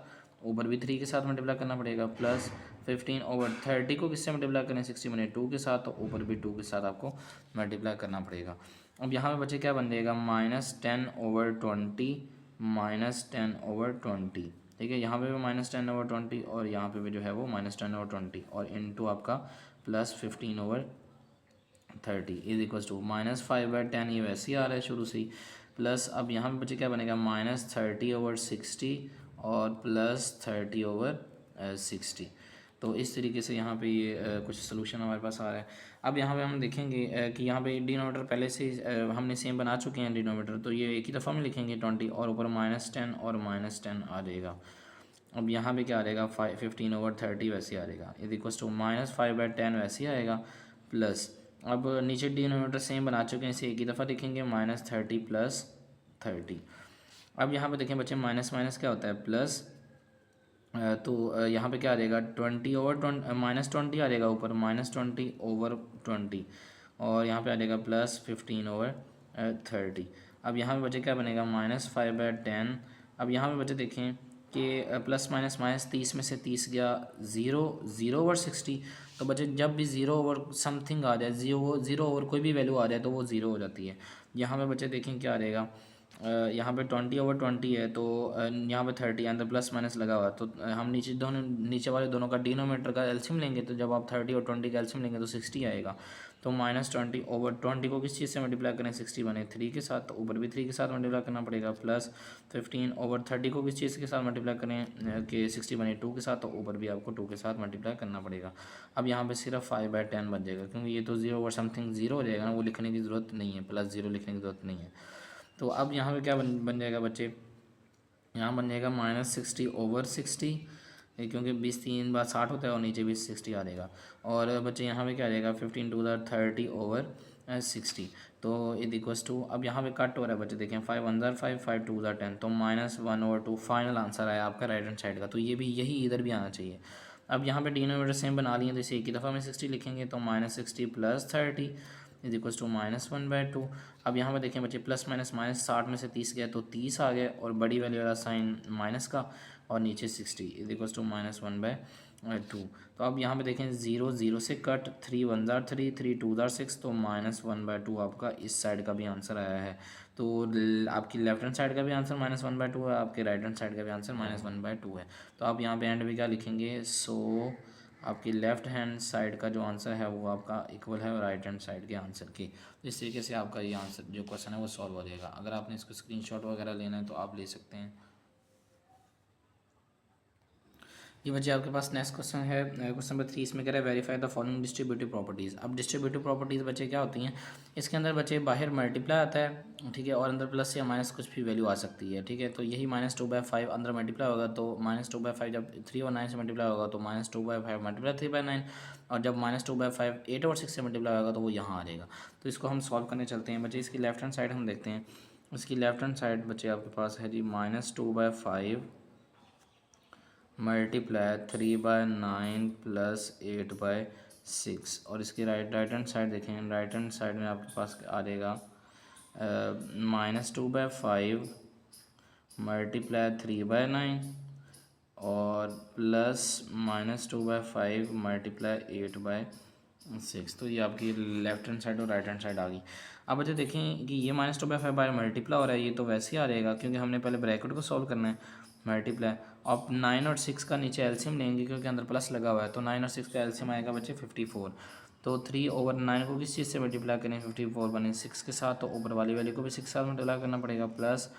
Speaker 1: ऊपर भी 3 के साथ मल्टीप्लाई करना पड़ेगा। प्लस 15/30 को किससे मल्टीप्लाई करें, 60 बने 2 के साथ, तो ऊपर भी 2 के साथ आपको मल्टीप्लाई करना पड़ेगा। अब यहाँ पे बच्चे क्या बन जाएगा, -10/20 -10/20। ठीक है, यहाँ पे भी -10/20 और यहाँ पे भी जो है वो -10/20 और इनटू आपका प्लस 15/30 इज इक्वल्स टू -5/10 ये वैसे ही आ रहा है शुरू से ही। प्लस अब यहाँ पे बच्चे क्या बनेगा, -30/60 और प्लस 30/60। तो इस तरीके से यहाँ पे ये कुछ सोल्यूशन हमारे पास आ रहा है। अब यहाँ पे हम देखेंगे कि यहाँ पे डिनोमीटर पहले से हमने सेम बना चुके हैं डिनोमीटर, तो ये एक ही दफ़ा में लिखेंगे 20 और ऊपर -10 और -10 आ जाएगा। अब यहाँ पे क्या आ जाएगा, 15/30 वैसे आ जाएगा, इज इक्वल्स टू -5/10 वैसे ही आएगा। प्लस अब नीचे डिनोमीटर सेम बना चुके हैं, इसे एक ही दफ़ा लिखेंगे, -30 प्लस 30। अब यहाँ पे देखें बच्चे माइनस माइनस क्या होता है प्लस, तो यहाँ पे क्या आ जाएगा, 20/20 -20 आ जाएगा ऊपर, -20/20 और यहाँ पे आ जाएगा प्लस 15/30। अब यहाँ पे बच्चे क्या बनेगा, -5/10। अब यहाँ पे बच्चे देखें कि प्लस माइनस माइनस 30 में से 30 गया 0/60। तो बच्चे जब भी 0/समथिंग आ जाए, 0/कोई भी वैल्यू आ जाए तो वो 0 हो जाती है। यहाँ पे बच्चे देखें क्या आ जाएगा यहाँ पे 20/20 है, तो यहाँ पे 30 अंदर प्लस माइनस लगा हुआ है, तो हम नीचे वाले दोनों का डिनोमीटर का एलसीएम लेंगे, तो जब आप 30 और 20 का एलसीएम लेंगे तो 60 आएगा। तो -20/20 को किस चीज़ से मल्टीप्लाई करें, 60 बने 3 के साथ, तो ऊपर भी 3 के साथ मल्टीप्लाई करना पड़ेगा, प्लस 15/30 को किस चीज़ के साथ मल्टीप्लाई करें कि 60 बने 2 के साथ, तो ऊपर भी आपको 2 के साथ मल्टीप्लाई करना पड़ेगा। अब यहाँ पे सिर्फ 5/10 बन जाएगा, क्योंकि ये तो 0 और समथिंग 0 हो जाएगा ना, वो लिखने की ज़रूरत नहीं है, प्लस 0 लिखने की ज़रूरत नहीं है। तो अब यहाँ पे क्या बन जाएगा बच्चे, यहाँ बन जाएगा -60/60, क्योंकि 20 3 बार 60 होता है और नीचे भी 60 आ जाएगा। और बच्चे यहाँ पे क्या आ जाएगा 15×30/60, तो इज इक्वस टू, अब यहाँ पे कट हो रहा है बच्चे, देखें 5×1 = 5, 5×2 = 10, तो -1/2 फाइनल आंसर आया आपका राइट हैंड साइड का। तो ये भी यही इधर भी आना चाहिए। अब यहाँ पे डिनोमिनेटर सेम बना लिए, तो इसे एक ही दफ़ा में 60 लिखेंगे, तो -60 + 30 इज इक्वस टू -1/2। अब यहाँ पे देखें बच्चे, प्लस माइनस माइनस 60 में से 30 गया तो 30 आ गया, और बड़ी वाली वाला साइन माइनस का, और नीचे 60 इज इक्वस टू -1/2। तो अब यहाँ पे देखें 0 0 से कट, 3 1 ज़ार 3, 3 2 ज़ार 6, तो -1/2 आपका इस साइड का भी आंसर आया है। तो आपकी लेफ्ट हैंड साइड का भी आंसर -1/2 है, आपके राइट हैंड साइड का भी आंसर -1/2 है। तो आप यहाँ पे एंड में क्या लिखेंगे, सो आपकी लेफ़्ट हैंड साइड का जो आंसर है वो आपका इक्वल है राइट हैंड साइड के आंसर के। इस तरीके से आपका ये आंसर जो क्वेश्चन है वो सॉल्व हो जाएगा। अगर आपने इसको स्क्रीनशॉट वगैरह लेना है तो आप ले सकते हैं। ये बच्चे आपके पास नेक्स्ट क्वेश्चन है, क्वेश्चन नंबर 3। इसमें कह रहा है verify the following distributive properties. अब डिस्ट्रीब्यूटिव प्रॉपर्टीज़ बच्चे क्या होती हैं, इसके अंदर बच्चे बाहर मल्टीप्लाई आता है, ठीक है, और अंदर प्लस या माइनस कुछ भी वैल्यू आ सकती है, ठीक है। तो यही -2/5 अंदर मल्टीप्लाई होगा, तो -2/5 जब 3 और 9 से मल्टीप्लाई होगा तो -2/5 मल्टीप्लाई 3/9, और जब -2/5 8 और 6 से मल्टीप्लाई होगा तो वो यहाँ आ जाएगा। तो इसको हम सॉल्व करने चलते हैं बच्चे। इसकी लेफ्ट हैंड साइड हम देखते हैं। इसकी लेफ्ट हैंड साइड बच्चे आपके पास है जी -2/5 मल्टीप्लाई 3/9 + 8/6, और इसकी राइट हैंड साइड देखें, राइट हैंड साइड में आपके पास आ जाएगा -2/5 मल्टीप्लाई 3/9 और प्लस -2/5 मल्टीप्लाई 8/6। तो ये आपकी लेफ्ट हैंड साइड और राइट हैंड साइड आ गई। अब बच्चे देखें कि ये -2/5 बाय मल्टीप्लाई हो रहा है, ये तो वैसे ही आ जाएगा क्योंकि हमने पहले ब्रैकेट को सॉल्व करना है, मल्टीप्लाई। अब 9 और 6 का नीचे एलसीएम लेंगे क्योंकि अंदर प्लस लगा हुआ है, तो 9 और 6 का एलसीएम आएगा बच्चे 54। तो 3/9 को किस चीज़ से मल्टीप्लाई करें, 54 बने 6 के साथ, तो ऊपर वाली वैल्यू को भी 6 के साथ मल्टीप्लाई करना पड़ेगा, प्लस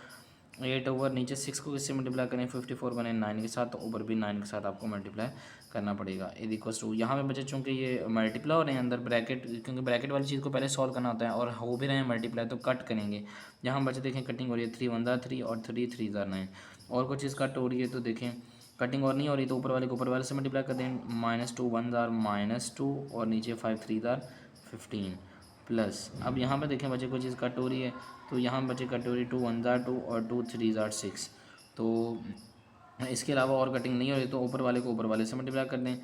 Speaker 1: 8 नीचे 6 को किससे मल्टीप्लाई करें, 54 बने 9 के साथ, तो ऊपर भी 9 के साथ आपको मल्टीप्लाई करना पड़ेगा। इज इक्वल्स टू, यहाँ पे बच्चे चूँकि ये मल्टीप्लाई हो रहे हैं अंदर ब्रैकेट, क्योंकि ब्रैकेट वाली चीज़ को पहले सॉल्व करना होता है, और हो भी रहे हैं मल्टीप्लाई, तो कट करेंगे। यहाँ बच्चे देखें कटिंग हो रही है, 3 1 ज़ार 3 और 3 3 ज़ार 9, और कुछ चीज़ कट हो रही है, तो देखें कटिंग और नहीं हो रही, तो ऊपर वाले को ऊपर वाले से मल्टीप्लाई कर दें, -2 1 ज़ार -2, और नीचे 5 3 ज़ार 15, प्लस। अब यहाँ पे देखें बच्चे कोई चीज़ कट हो रही है, तो यहाँ बच्चे कट हो रही है 2 1 ज़ार 2 और 2 3 ज़ार 6, तो इसके अलावा और कटिंग नहीं हो रही, तो ऊपर वाले को ऊपर वाले से मल्टीप्लाई कर दें,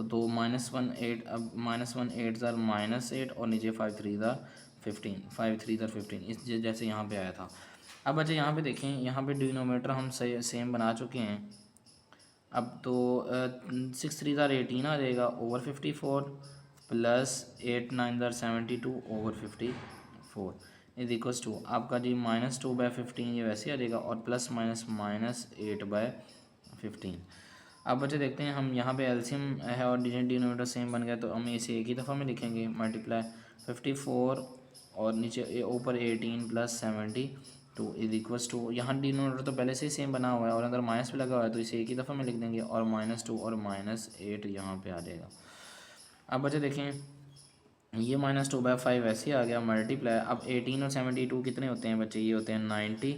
Speaker 1: तो -1 8, अब -1 8 ज़ार -8, और नीचे 5 3 ज़ार 15, 5 3 ज़ार 15, इस जैसे यहाँ पे आया था। अब बच्चे यहाँ पे देखें, यहाँ पे डिनोमीटर हम सेम बना चुके हैं। अब तो 6 3 ज़ार 18 आ जाएगा ओवर 54, प्लस 8 9 ज़ार 72 ओवर 54 इज इक्वल्स टू आपका जी -2/15, ये वैसे आ जाएगा, और प्लस माइनस -8/15। अब बच्चे देखते हैं, हम यहाँ पे एलसीएम है और डिनोमिनेटर सेम बन गया, तो हम इसे एक ही दफ़ा में लिखेंगे, मल्टीप्लाई 54 और नीचे ऊपर 18 + 72 इज इक्वल्स टू, यहाँ डिनोमिनेटर तो पहले से ही सेम बना हुआ है और अंदर माइनस भी लगा हुआ है, तो इसे एक ही दफ़ा में लिख देंगे, और -2 और -8 यहाँ पे आ जाएगा। अब बच्चे देखें, ये -2/5 वैसे ही आ गया, मल्टीप्लाई। अब 18 और 72 कितने होते हैं बच्चे, ये होते हैं 90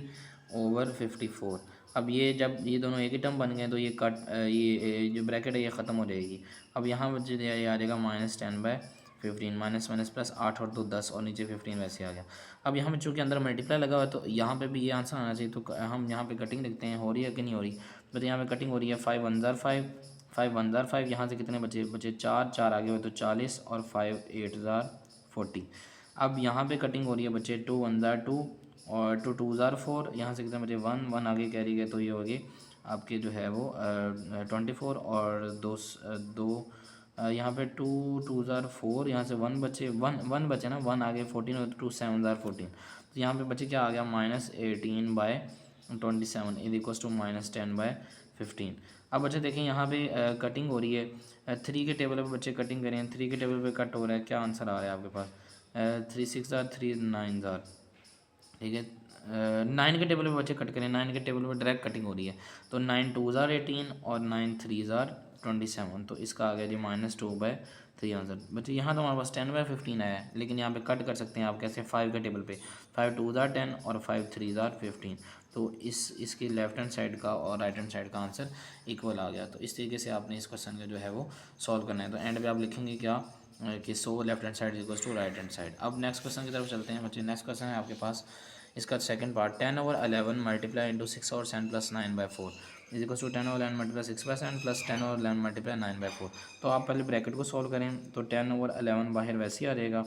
Speaker 1: ओवर 54। अब ये जब ये दोनों एक ही टर्म बन गए तो ये कट ये जो ब्रैकेट है ये ख़त्म हो जाएगी। अब यहाँ बच्चे ये आ जाएगा -10/15, माइनस माइनस प्लस 8 और 2 10, और नीचे 15 वैसे आ गया। अब यहाँ पे चूँकि अंदर मल्टीप्लाई लगा हुआ है तो यहाँ पे भी ये आंसर आना चाहिए, तो हम यहाँ पे कटिंग लिखते हैं, हो रही है कि नहीं हो रही। तो यहाँ पे कटिंग हो रही है, 5 1 ज़ार 5, 5 1 ज़ार 5, यहाँ से कितने बचे 4 4 आगे हुए तो 40, और 5 8 ज़ार 40। अब यहाँ पे कटिंग हो रही है बच्चे, 2 1 ज़ार 2 और 2 2 ज़ार 4, यहाँ से कितने बचे 1 1 आगे कैरी गए, तो ये हो गए आपके जो है वो 24, और दो यहाँ पे 2 2 ज़ार 4, यहाँ से 1 बचे, 1 1 बचे ना, 1 आगे 14 और 2 7 ज़ार 14, तो यहाँ पे बच्चे क्या आ गया -18/27 इज इक्वल टू -10/15। अब बच्चे देखें यहाँ पे कटिंग हो रही है 3 के टेबल पे बच्चे कटिंग करें 3 के टेबल पे कट हो रहा है, क्या आंसर आ रहा है आपके पास 3 6 3 9 ठीक है। 9 के टेबल पे बच्चे कट करें 9 के टेबल पे डायरेक्ट कटिंग हो रही है तो 9 2 18 और 9 3 27 तो इसका आ गया जी -2/3 आंसर। बच्चे यहाँ तो हमारे पास 10/15 आया है लेकिन यहाँ पे कट कर सकते हैं आप कैसे 5 के टेबल पे 5 2 10 और 5 3 15 तो इसकी लेफ्ट हैंड साइड का और राइट हैंड साइड का आंसर इक्वल आ गया। तो इस तरीके से आपने इस क्वेश्चन का जो है वो सॉल्व करना है। तो एंड पे आप लिखेंगे क्या कि so left hand side equal to right hand side. अब नेक्स्ट क्वेश्चन की तरफ चलते हैं बच्चे। नेक्स्ट क्वेश्चन है आपके पास इसका second part 10/11 multiply into 6/7 plus 9/4 is equal to 10/11 multiply 6/7 plus 10/11 multiply 9/4। तो आप पहले ब्रैकेट को सॉल्व करें तो 10/11 बाहर वैसे ही आ जाएगा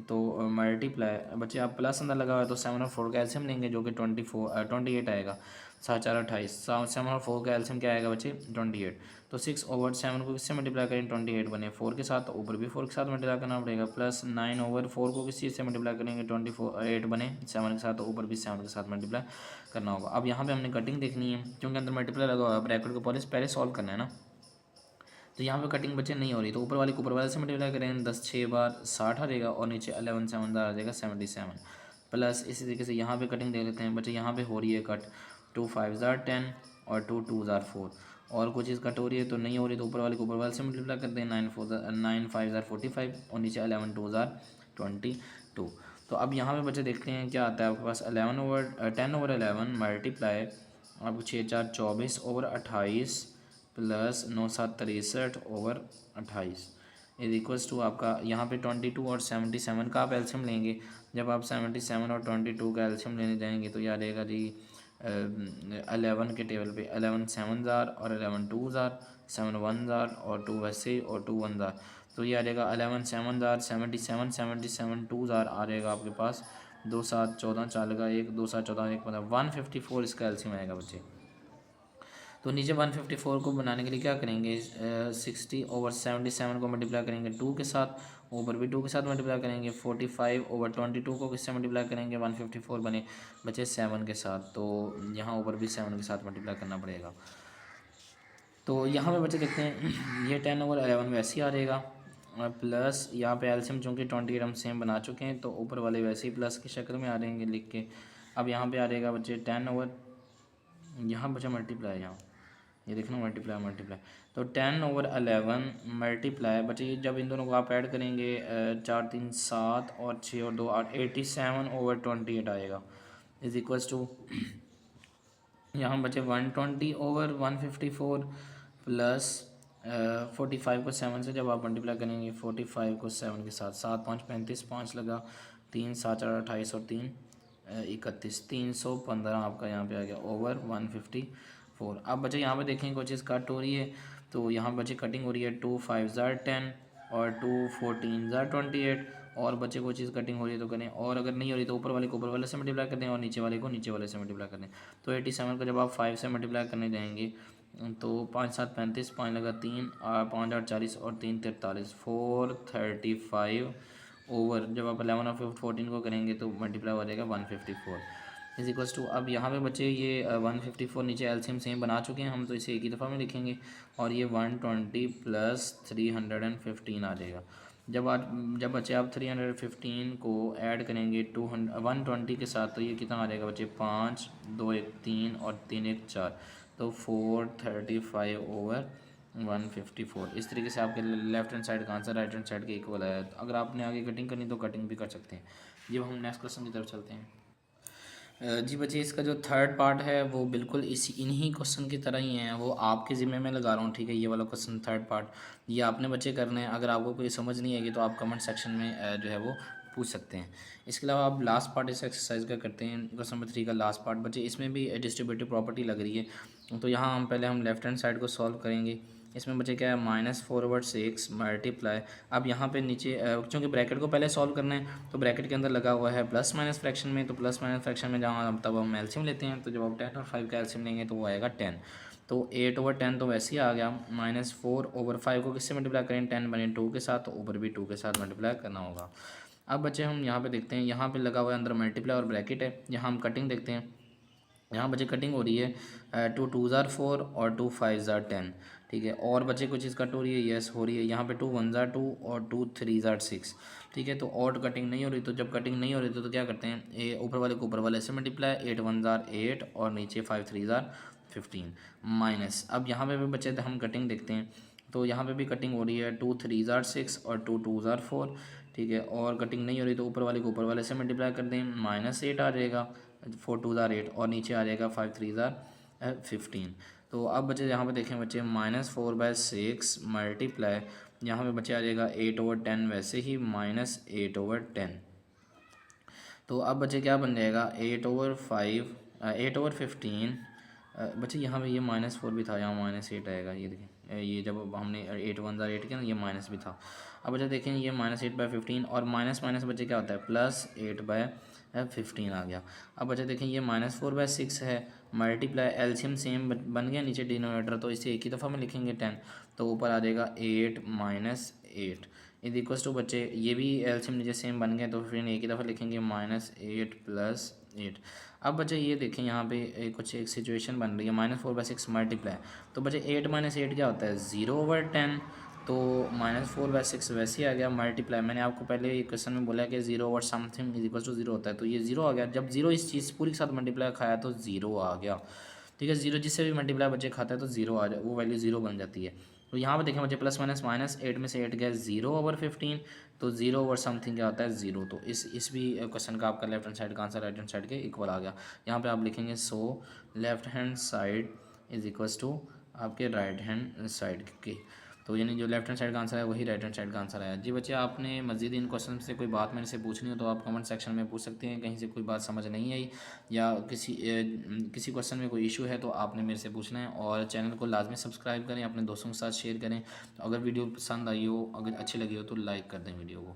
Speaker 1: तो मल्टीप्लाई बच्चे आप प्लस अंदर लगा हुआ है तो 7 और 4 का एलसीएम लेंगे जो कि 28 आएगा 7 4 28 7 और 4 का एलसीएम क्या आएगा बच्चे 28। तो 6/7 को किससे मल्टीप्लाई करें 28 बने 4 के साथ तो ऊपर भी 4 के साथ मल्टीप्लाई करना पड़ेगा प्लस 9/4 को किस चीज़ से मल्टीप्लाई करेंगे 8 बने 7 के साथ तो ऊपर भी 7 के साथ मल्टीप्लाई करना होगा। अब यहाँ पे हमने कटिंग देखनी है क्योंकि अंदर मल्टीप्लाई लगा हुआ है ब्रैकेट को पहले सॉल्व करना है ना। तो यहाँ पे कटिंग बच्चे नहीं हो रही तो ऊपर वाले से मल्टीप्लाई करेंगे 10 6 बार 60 आ जाएगा और नीचे 11 7 आ जाएगा 77 प्लस इसी तरीके से यहाँ पे कटिंग दे लेते हैं बच्चे। यहाँ पे हो रही है कट 2 5 10 और 2 2 4 और कोई चीज़ कट हो रही है तो नहीं हो रही तो ऊपर वाले से मल्टीप्लाई करते हैं 9 5 45 और नीचे 11 2 22। तो अब यहाँ पे बच्चे देखते हैं क्या आता है आपके पास 10/11 मल्टीप्लाई आपको 6 4 24/28 प्लस 9 7 63/28 इज इक्वल्स टू आपका यहाँ पे 22 और 77 का आप एल्शियम लेंगे। जब आप 77 और 22 का एल्शियम लेने जाएंगे तो याद रहेगा जी 11 के टेबल पे 11 7 जार और 11 2 जार 7 1 जार और 2 वैसे और 2 1 जार तो ये आ जाएगा 11 7 जार 77 2 जार आ जाएगा आपके पास 2 7 14 4 का 1 2 7 14 1 मतलब 154 इसका एल्शियम आएगा बच्चे। तो नीचे 154 को बनाने के लिए क्या करेंगे 60/77 को मल्टीप्लाई करेंगे 2 के साथ ऊपर भी 2 के साथ मल्टीप्लाई करेंगे 45/22 को किससे मल्टीप्लाई करेंगे 154 बने बचे 7 के साथ तो यहाँ ऊपर भी 7 के साथ मल्टीप्लाई करना पड़ेगा। तो यहाँ पे बच्चे देखते हैं ये 10/11 वैसे ही आ जाएगा प्लस यहाँ पे एल्शियम चूँकि 28 हम सेम बना चुके हैं तो ऊपर वाले वैसे ही प्लस की शक्ल में आ जाएंगे लिख के। अब यहाँ पे आ जाएगा बच्चे 10 यहाँ बचा मल्टीप्लाई यहाँ ये देखना मल्टीप्लाई तो 10/11 मल्टीप्लाई बच्चे जब इन दोनों को आप ऐड करेंगे 4 3 7 और 6 और 2 8 87/28 आएगा इज इक्वल्स टू यहाँ बचे 120/154 प्लस 45 को 7 से जब आप मल्टीप्लाई करेंगे 45 को 7 के साथ 7 5 35 5 लगा 3 7 4 28 और 3 31 315 आपका यहाँ पे आ गया ओवर 154। अब बच्चे यहाँ पे देखें कोई चीज़ कट हो रही है तो यहाँ बच्चे कटिंग हो रही है 2 5 10 और 2 14 28 और बच्चे कोई चीज़ कटिंग हो रही है तो करें और अगर नहीं हो रही तो ऊपर वाले को ऊपर वाले से मल्टीप्लाई कर दें और नीचे वाले को नीचे वाले से मल्टीप्लाई कर दें। तो 87 को जब आप 5 से मल्टीप्लाई करने जाएंगे तो 5 7 35 5 लगा 3 5 8 40 और 3 43 435 ओवर जब आप 11 और 14 को करेंगे तो मल्टीप्लाई हो जाएगा 154 इज इक्वल्स टू। अब यहाँ पे बच्चे ये 154 नीचे एलसीएम सेम बना चुके हैं हम तो इसे एक ही दफ़ा में लिखेंगे और ये 120 प्लस 315 आ जाएगा। जब बच्चे आप 315 को ऐड करेंगे 120 के साथ तो ये कितना आ जाएगा बच्चे 5 2 1 3 और 3 1 4 तो 435/154। इस तरीके से आपके लेफ्ट हैंड साइड का आंसर राइट हैंड साइड के इक्वल है। अगर आपने आगे कटिंग करनी तो कटिंग भी कर सकते हैं। जब हम नेक्स्ट क्वेश्चन की तरफ चलते हैं जी बच्चे इसका जो थर्ड पार्ट है वो बिल्कुल इन्हीं क्वेश्चन की तरह ही है वो आपके ज़िम्मे में लगा रहा हूँ ठीक है। ये वाला क्वेश्चन थर्ड पार्ट ये आपने बच्चे करने हैं। अगर आपको कोई समझ नहीं आएगी तो आप कमेंट सेक्शन में जो है वो पूछ सकते हैं। इसके अलावा आप लास्ट पार्ट इस एक्सरसाइज का करते हैं क्वेश्चन नंबर 3 का लास्ट पार्ट बच्चे इसमें भी डिस्ट्रीब्यूटिव प्रॉपर्टी लग रही है। तो यहाँ हम पहले लेफ्ट हैंड साइड को सॉल्व करेंगे। इसमें बच्चे क्या है -4/6 मल्टीप्लाई अब यहाँ पे नीचे क्योंकि ब्रैकेट को पहले सॉल्व करना है तो ब्रैकेट के अंदर लगा हुआ है प्लस माइनस फ्रैक्शन में। तो प्लस माइनस फ्रैक्शन में जहाँ तब हम एलसीएम लेते हैं तो जब आप 10 और 5 का एलसीएम लेंगे तो वो आएगा 10। तो 8/10 तो वैसे ही आ गया -4/5 को किससे मल्टीप्लाई करें 10 बने 2 के साथ तो ऊपर भी 2 के साथ मल्टीप्लाई करना होगा। अब बच्चे हम यहाँ पे देखते हैं, यहाँ पे लगा हुआ है अंदर मल्टीप्लाई और ब्रैकेट है। यहाँ हम कटिंग देखते हैं, यहाँ बच्चे कटिंग हो रही है 2 2 ज़ार 4 और 2 5 ज़ार 10, ठीक है। और बच्चे कुछ चीज़ कट हो रही है, यस हो रही है। यहाँ पे 2 1 ज़ार 2 और 2 3 ज़ार 6, ठीक है। तो और कटिंग नहीं हो रही, तो जब कटिंग नहीं हो रही तो क्या करते हैं, ए ऊपर वाले को ऊपर वाले से मल्टीप्लाई, 8 1 ज़ार 8 और नीचे 5 3 ज़ार 15 माइनस। अब यहाँ पे भी बच्चे हम कटिंग देखते हैं, तो यहाँ पे भी कटिंग हो रही है 2 3 ज़ार 6 और 2 2 ज़ार 4, ठीक है। और कटिंग नहीं हो रही तो ऊपर वाले को ऊपर वाले से मल्टीप्लाई कर दें, -8 आ जाएगा, 4 2 ज़ार 8 और नीचे आ जाएगा 5 3 ज़ार 15। तो अब बच्चे यहाँ पे देखें बच्चे, -4/6 मल्टीप्लाई, यहाँ पे बच्चे आ जाएगा 8/10, वैसे ही -8/10। तो अब बच्चे क्या बन जाएगा, 8/5 8/15। बच्चे यहाँ पे ये -4 भी था, यहाँ -8 आएगा, ये देखें, ये जब हमने 8 1 ज़ार 8 किया ना, ये माइनस भी था। अब बच्चे देखें, ये -8/15 और माइनस माइनस बच्चे क्या होता है, +8/15 आ गया। अब बच्चे देखें, ये -4/6 है, मल्टीप्लाई, एलसीएम सेम बन गया नीचे डिनोमिनेटर, तो इसे एक ही दफ़ा में लिखेंगे 10, तो ऊपर आ जाएगा 8 -8 इज इक्वल्स टू, बच्चे ये भी एलसीएम नीचे सेम बन गए, तो फिर एक ही दफ़ा लिखेंगे -8 + 8। अब बच्चे ये देखें, यहाँ पे कुछ एक सिचुएशन बन रही है, -4/6 मल्टीप्लाई, तो बच्चे 8 - 8 क्या होता है, 0/10, तो -4/6 वैसे ही आ गया मल्टीप्लाई। मैंने आपको पहले एक क्वेश्चन में बोला कि 0/समथिंग इज इक्वल टू 0 होता है, तो ये 0 आ गया। जब 0 इस चीज़ पूरी के साथ मल्टीप्लाई खाया तो 0 आ गया, ठीक है। 0 जिससे भी मल्टीप्लाई बच्चे खाता है तो 0 आ जाए, वो वैल्यू 0 बन जाती है। तो यहाँ पर देखें बच्चे, प्लस माइनस माइनस 8 में से 8 गया 0/15, तो 0/समथिंग क्या होता है, 0। तो इस भी क्वेश्चन का आपका लेफ्ट हैंड साइड का आंसर राइट हैंड साइड के इक्वल आ गया। यहाँ पे आप लिखेंगे, so left hand side is equals to आपके राइट हैंड साइड के, तो यानी जो लेफ्ट हैंड साइड का आंसर है वही राइट हैंड साइड का आंसर है। जी बच्चे, आपने मज़ीद इन क्वेश्चन से कोई बात मेरे से पूछनी हो तो आप कमेंट सेक्शन में पूछ सकते हैं। कहीं से कोई बात समझ नहीं आई या किसी क्वेश्चन में कोई इशू है तो आपने मेरे से पूछना है। और चैनल को लाजमी सब्सक्राइब करें, अपने दोस्तों के साथ शेयर करें। तो अगर वीडियो पसंद आई हो, अगर अच्छी लगी हो तो लाइक कर दें वीडियो को।